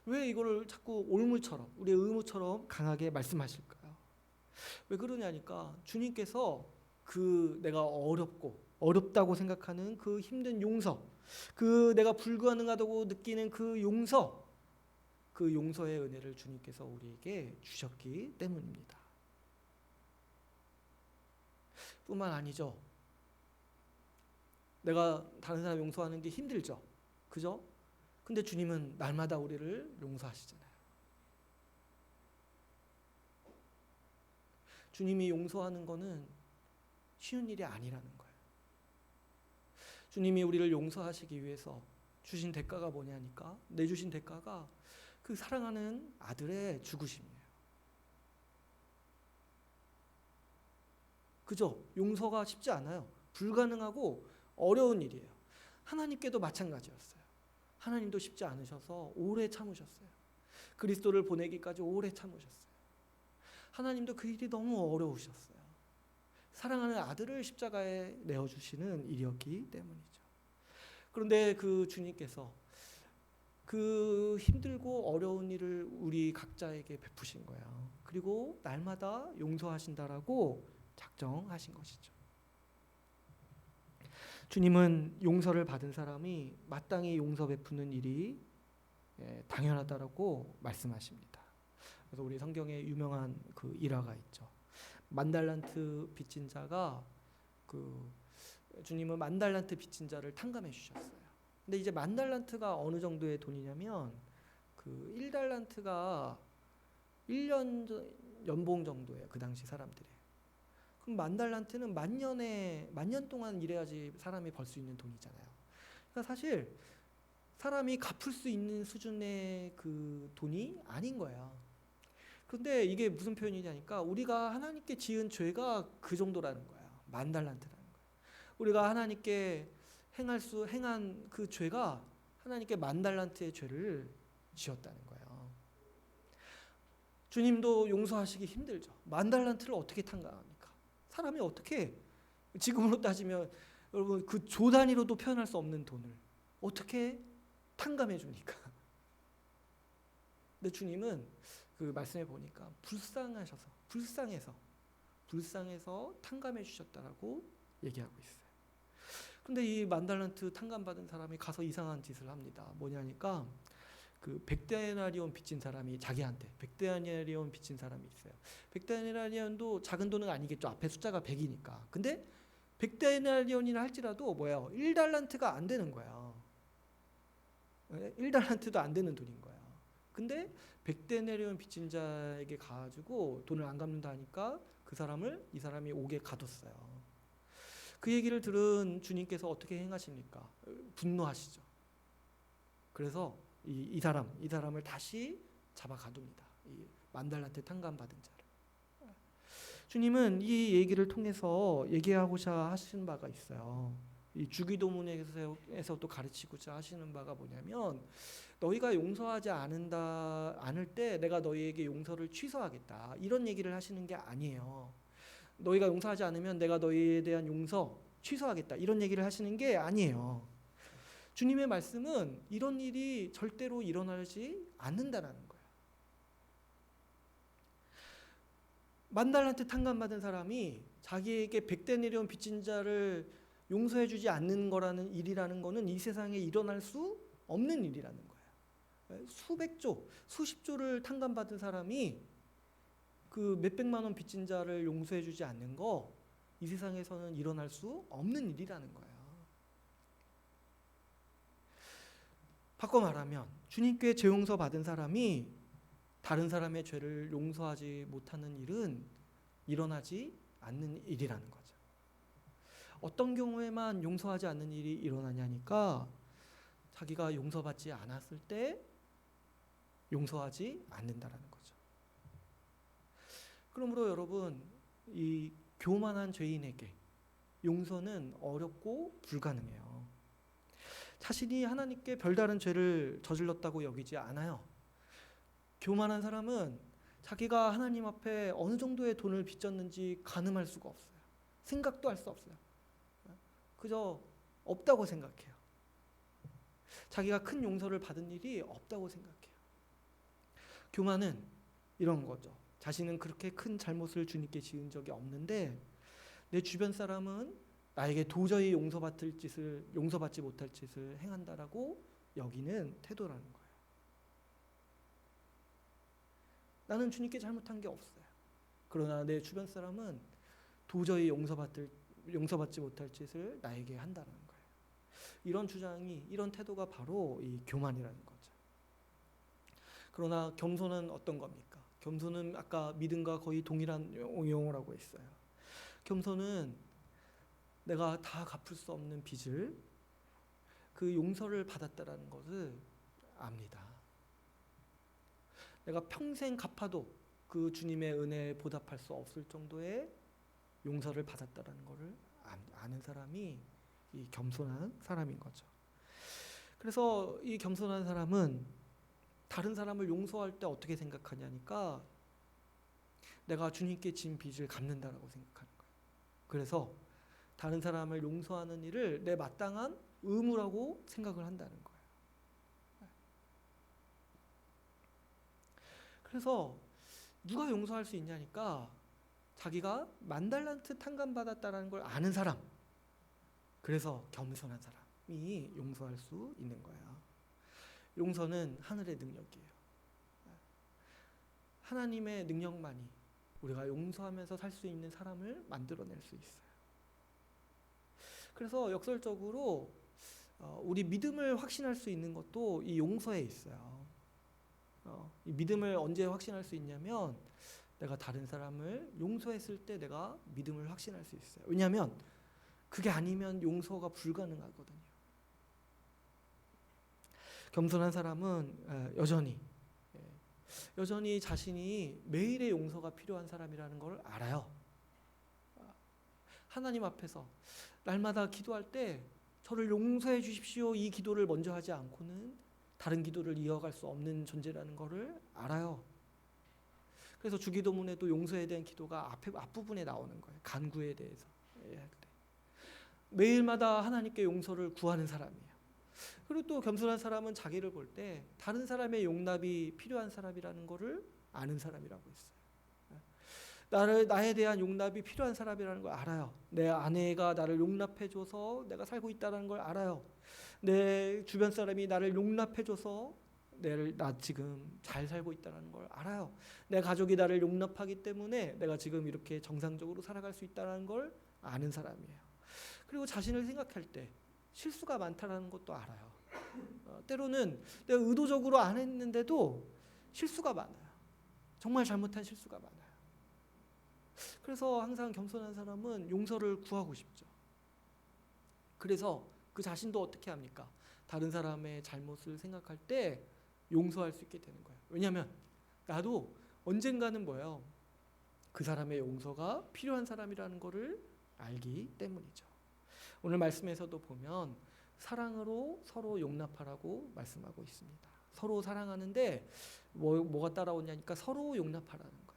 왜 이거를 자꾸 올무처럼 우리의 의무처럼 강하게 말씀하실까요? 왜 그러냐니까 주님께서 그 내가 어렵다고 생각하는 그 힘든 용서, 그 내가 불가능하다고 느끼는 그 용서의 은혜를 주님께서 우리에게 주셨기 때문입니다. 뿐만 아니죠. 내가 다른 사람 용서하는 게 힘들죠. 그죠? 근데 주님은 날마다 우리를 용서하시잖아요. 주님이 용서하는 거는 쉬운 일이 아니라는 거예요. 주님이 우리를 용서하시기 위해서 주신 대가가 뭐냐니까, 내주신 대가가 그 사랑하는 아들의 죽으심이에요. 그죠? 용서가 쉽지 않아요. 불가능하고 어려운 일이에요. 하나님께도 마찬가지였어요. 하나님도 쉽지 않으셔서 오래 참으셨어요. 그리스도를 보내기까지 오래 참으셨어요. 하나님도 그 일이 너무 어려우셨어요. 사랑하는 아들을 십자가에 내어주시는 일이었기 때문이죠. 그런데 그 주님께서 그 힘들고 어려운 일을 우리 각자에게 베푸신 거예요. 그리고 날마다 용서하신다라고 작정하신 것이죠. 주님은 용서를 받은 사람이 마땅히 용서 베푸는 일이 당연하다라고 말씀하십니다. 그래서 우리 성경에 유명한 그 일화가 있죠. 만달란트 빚진 자가 주님은 만달란트 빚진 자를 탕감해 주셨어요. 근데 이제 만달란트가 어느 정도의 돈이냐면 1달란트가 1년 연봉 정도예요. 그 당시 사람들이. 그럼 만달란트는 만 년 동안 일해야지 사람이 벌 수 있는 돈이잖아요. 그러니까 사실 사람이 갚을 수 있는 수준의 그 돈이 아닌 거야. 그런데 이게 무슨 표현이냐니까 우리가 하나님께 지은 죄가 그 정도라는 거야. 만달란트라는 거야. 우리가 하나님께 행한 그 죄가 하나님께 만달란트의 죄를 지었다는 거예요. 주님도 용서하시기 힘들죠. 만달란트를 어떻게 탕감합니까? 사람이 어떻게 지금으로 따지면 여러분 그 조 단위로도 표현할 수 없는 돈을 어떻게 탕감해 줍니까? 근데 주님은 그 말씀해 보니까 불쌍해서 탕감해 주셨다라고 얘기하고 있어요. 근데 이 만달란트 탕감받은 사람이 가서 이상한 짓을 합니다. 뭐냐니까 그 100데나리온 빚진 사람이 자기한테 100데나리온 빚진 사람이 있어요. 100데나리온도 작은 돈은 아니겠죠. 앞에 숫자가 100이니까. 근데 100데나리온이나 할지라도 1달란트가 안 되는 거야. 1달란트도 안 되는 돈인 거야. 근데 100데나리온 빚진 자에게 가가지고 돈을 안 갚는다 하니까 이 사람이 옥에 가뒀어요. 그 얘기를 들은 주님께서 어떻게 행하십니까? 분노하시죠. 그래서 이 사람을 다시 잡아 가둡니다. 이 만달란트 탕감받은 자를. 주님은 이 얘기를 통해서 얘기하고자 하시는 바가 있어요. 이 주기도문에서 또 가르치고자 하시는 바가 뭐냐면 너희가 용서하지 않을 때 내가 너희에게 용서를 취소하겠다. 이런 얘기를 하시는 게 아니에요. 너희가 용서하지 않으면 내가 너희에 대한 용서 취소하겠다. 이런 얘기를 하시는 게 아니에요. 주님의 말씀은 이런 일이 절대로 일어나지 않는다라는 거예요. 만달란트 탕감받은 사람이 자기에게 100데나리온 빚진 자를 용서해주지 않는 거라는 일이라는 거는 이 세상에 일어날 수 없는 일이라는 거예요. 수백조, 수십조를 탕감받은 사람이 그 몇백만 원 빚진 자를 용서해주지 않는 거 이 세상에서는 일어날 수 없는 일이라는 거예요. 바꿔 말하면 주님께 죄 용서 받은 사람이 다른 사람의 죄를 용서하지 못하는 일은 일어나지 않는 일이라는 거죠. 어떤 경우에만 용서하지 않는 일이 일어나냐니까 자기가 용서받지 않았을 때 용서하지 않는다라는 거죠. 그러므로 여러분 이 교만한 죄인에게 용서는 어렵고 불가능해요. 자신이 하나님께 별다른 죄를 저질렀다고 여기지 않아요. 교만한 사람은 자기가 하나님 앞에 어느 정도의 돈을 빚졌는지 가늠할 수가 없어요. 생각도 할 수 없어요. 그저 없다고 생각해요. 자기가 큰 용서를 받은 일이 없다고 생각해요. 교만은 이런 거죠. 자신은 그렇게 큰 잘못을 주님께 지은 적이 없는데 내 주변 사람은 나에게 도저히 용서받지 못할 짓을 행한다라고 여기는 태도라는 거예요. 나는 주님께 잘못한 게 없어요. 그러나 내 주변 사람은 도저히 용서받지 못할 짓을 나에게 한다는 거예요. 이런 주장이, 이런 태도가 바로 이 교만이라는 거죠. 그러나 겸손은 어떤 겁니까? 겸손은 아까 믿음과 거의 동일한 용어라고 했어요. 겸손은 내가 다 갚을 수 없는 빚을 그 용서를 받았다라는 것을 압니다. 내가 평생 갚아도 그 주님의 은혜에 보답할 수 없을 정도의 용서를 받았다라는 것을 아는 사람이 이 겸손한 사람인 거죠. 그래서 이 겸손한 사람은 다른 사람을 용서할 때 어떻게 생각하냐니까 내가 주님께 진 빚을 갚는다라고 생각하는 거예요. 그래서 다른 사람을 용서하는 일을 내 마땅한 의무라고 생각을 한다는 거예요. 그래서 누가 용서할 수 있냐니까 자기가 10,000달란트 탕감받았다는 걸 아는 사람, 그래서 겸손한 사람이 용서할 수 있는 거예요. 용서는 하늘의 능력이에요. 하나님의 능력만이 우리가 용서하면서 살 수 있는 사람을 만들어낼 수 있어요. 그래서 역설적으로 우리 믿음을 확신할 수 있는 것도 이 용서에 있어요. 이 믿음을 언제 확신할 수 있냐면 내가 다른 사람을 용서했을 때 내가 믿음을 확신할 수 있어요. 왜냐하면 그게 아니면 용서가 불가능하거든요. 겸손한 사람은 여전히 자신이 매일의 용서가 필요한 사람이라는 걸 알아요. 하나님 앞에서 날마다 기도할 때 저를 용서해 주십시오 이 기도를 먼저 하지 않고는 다른 기도를 이어갈 수 없는 존재라는 것을 알아요. 그래서 주기도문에도 용서에 대한 기도가 앞부분에 나오는 거예요. 간구에 대해서 매일마다 하나님께 용서를 구하는 사람이에요. 그리고 또 겸손한 사람은 자기를 볼 때 다른 사람의 용납이 필요한 사람이라는 것을 아는 사람이라고 했어요. 나에 대한 용납이 필요한 사람이라는 걸 알아요. 내 아내가 나를 용납해줘서 내가 살고 있다는 걸 알아요. 내 주변 사람이 나를 용납해줘서 나 지금 잘 살고 있다는 걸 알아요. 내 가족이 나를 용납하기 때문에 내가 지금 이렇게 정상적으로 살아갈 수 있다는 걸 아는 사람이에요. 그리고 자신을 생각할 때 실수가 많다는 것도 알아요. 때로는 내가 의도적으로 안 했는데도 실수가 많아요. 정말 잘못한 실수가 많아요. 그래서 항상 겸손한 사람은 용서를 구하고 싶죠. 그래서 그 자신도 어떻게 합니까? 다른 사람의 잘못을 생각할 때 용서할 수 있게 되는 거예요. 왜냐하면 나도 언젠가는 뭐예요? 그 사람의 용서가 필요한 사람이라는 것을 알기 때문이죠. 오늘 말씀에서도 보면 사랑으로 서로 용납하라고 말씀하고 있습니다. 서로 사랑하는데 뭐가 따라오냐니까 서로 용납하라는 거예요.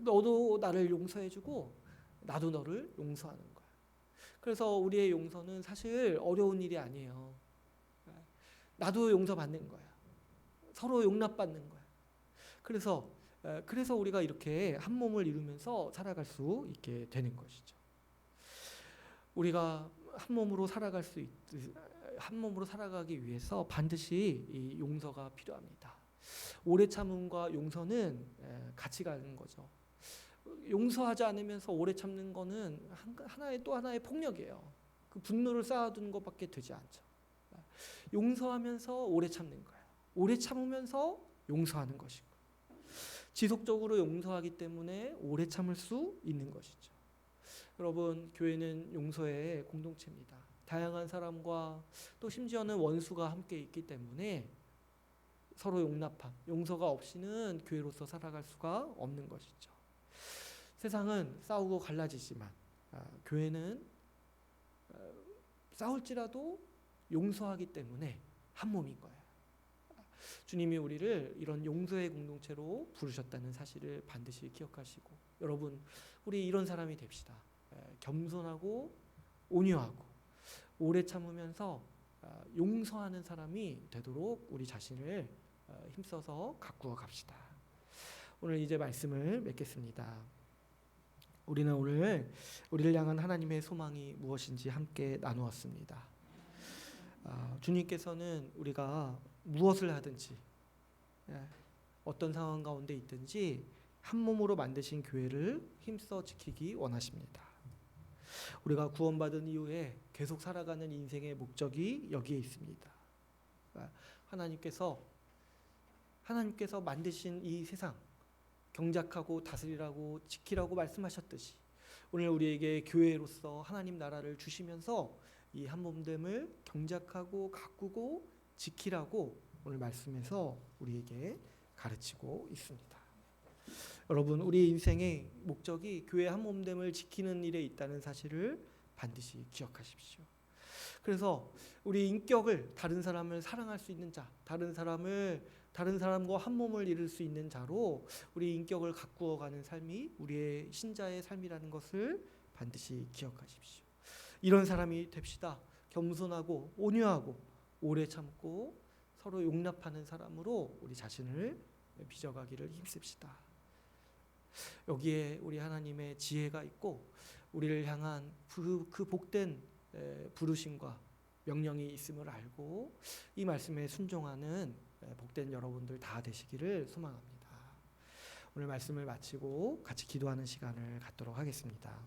너도 나를 용서해주고 나도 너를 용서하는 거예요. 그래서 우리의 용서는 사실 어려운 일이 아니에요. 나도 용서받는 거야. 서로 용납받는 거야. 그래서 우리가 이렇게 한 몸을 이루면서 살아갈 수 있게 되는 것이죠. 우리가 한 몸으로 살아가기 위해서 반드시 이 용서가 필요합니다. 오래 참음과 용서는 같이 가는 거죠. 용서하지 않으면서 오래 참는 거는 또 하나의 폭력이에요. 그 분노를 쌓아두는 것밖에 되지 않죠. 용서하면서 오래 참는 거예요. 오래 참으면서 용서하는 것이고 지속적으로 용서하기 때문에 오래 참을 수 있는 것이죠. 여러분, 교회는 용서의 공동체입니다. 다양한 사람과 또 심지어는 원수가 함께 있기 때문에 서로 용서가 없이는 교회로서 살아갈 수가 없는 것이죠. 세상은 싸우고 갈라지지만 교회는 싸울지라도 용서하기 때문에 한 몸인 거예요. 주님이 우리를 이런 용서의 공동체로 부르셨다는 사실을 반드시 기억하시고 여러분, 우리 이런 사람이 됩시다. 겸손하고 온유하고 오래 참으면서 용서하는 사람이 되도록 우리 자신을 힘써서 가꾸어 갑시다. 오늘 이제 말씀을 맺겠습니다. 우리는 오늘 우리를 향한 하나님의 소망이 무엇인지 함께 나누었습니다. 주님께서는 우리가 무엇을 하든지 어떤 상황 가운데 있든지 한 몸으로 만드신 교회를 힘써 지키기 원하십니다. 우리가 구원받은 이후에 계속 살아가는 인생의 목적이 여기에 있습니다. 하나님께서 만드신 이 세상 경작하고 다스리라고 지키라고 말씀하셨듯이 오늘 우리에게 교회로서 하나님 나라를 주시면서 이 한 몸됨을 경작하고 가꾸고 지키라고 오늘 말씀에서 우리에게 가르치고 있습니다. 여러분, 우리 인생의 목적이 교회 한 몸됨을 지키는 일에 있다는 사실을 반드시 기억하십시오. 그래서 우리 인격을 다른 사람을 사랑할 수 있는 자, 다른 사람과 한 몸을 이룰 수 있는 자로 우리 인격을 가꾸어가는 삶이 우리의 신자의 삶이라는 것을 반드시 기억하십시오. 이런 사람이 됩시다. 겸손하고 온유하고 오래 참고 서로 용납하는 사람으로 우리 자신을 빚어가기를 힘씁시다. 여기에 우리 하나님의 지혜가 있고 우리를 향한 그 복된 부르심과 명령이 있음을 알고 이 말씀에 순종하는 복된 여러분들 다 되시기를 소망합니다. 오늘 말씀을 마치고 같이 기도하는 시간을 갖도록 하겠습니다.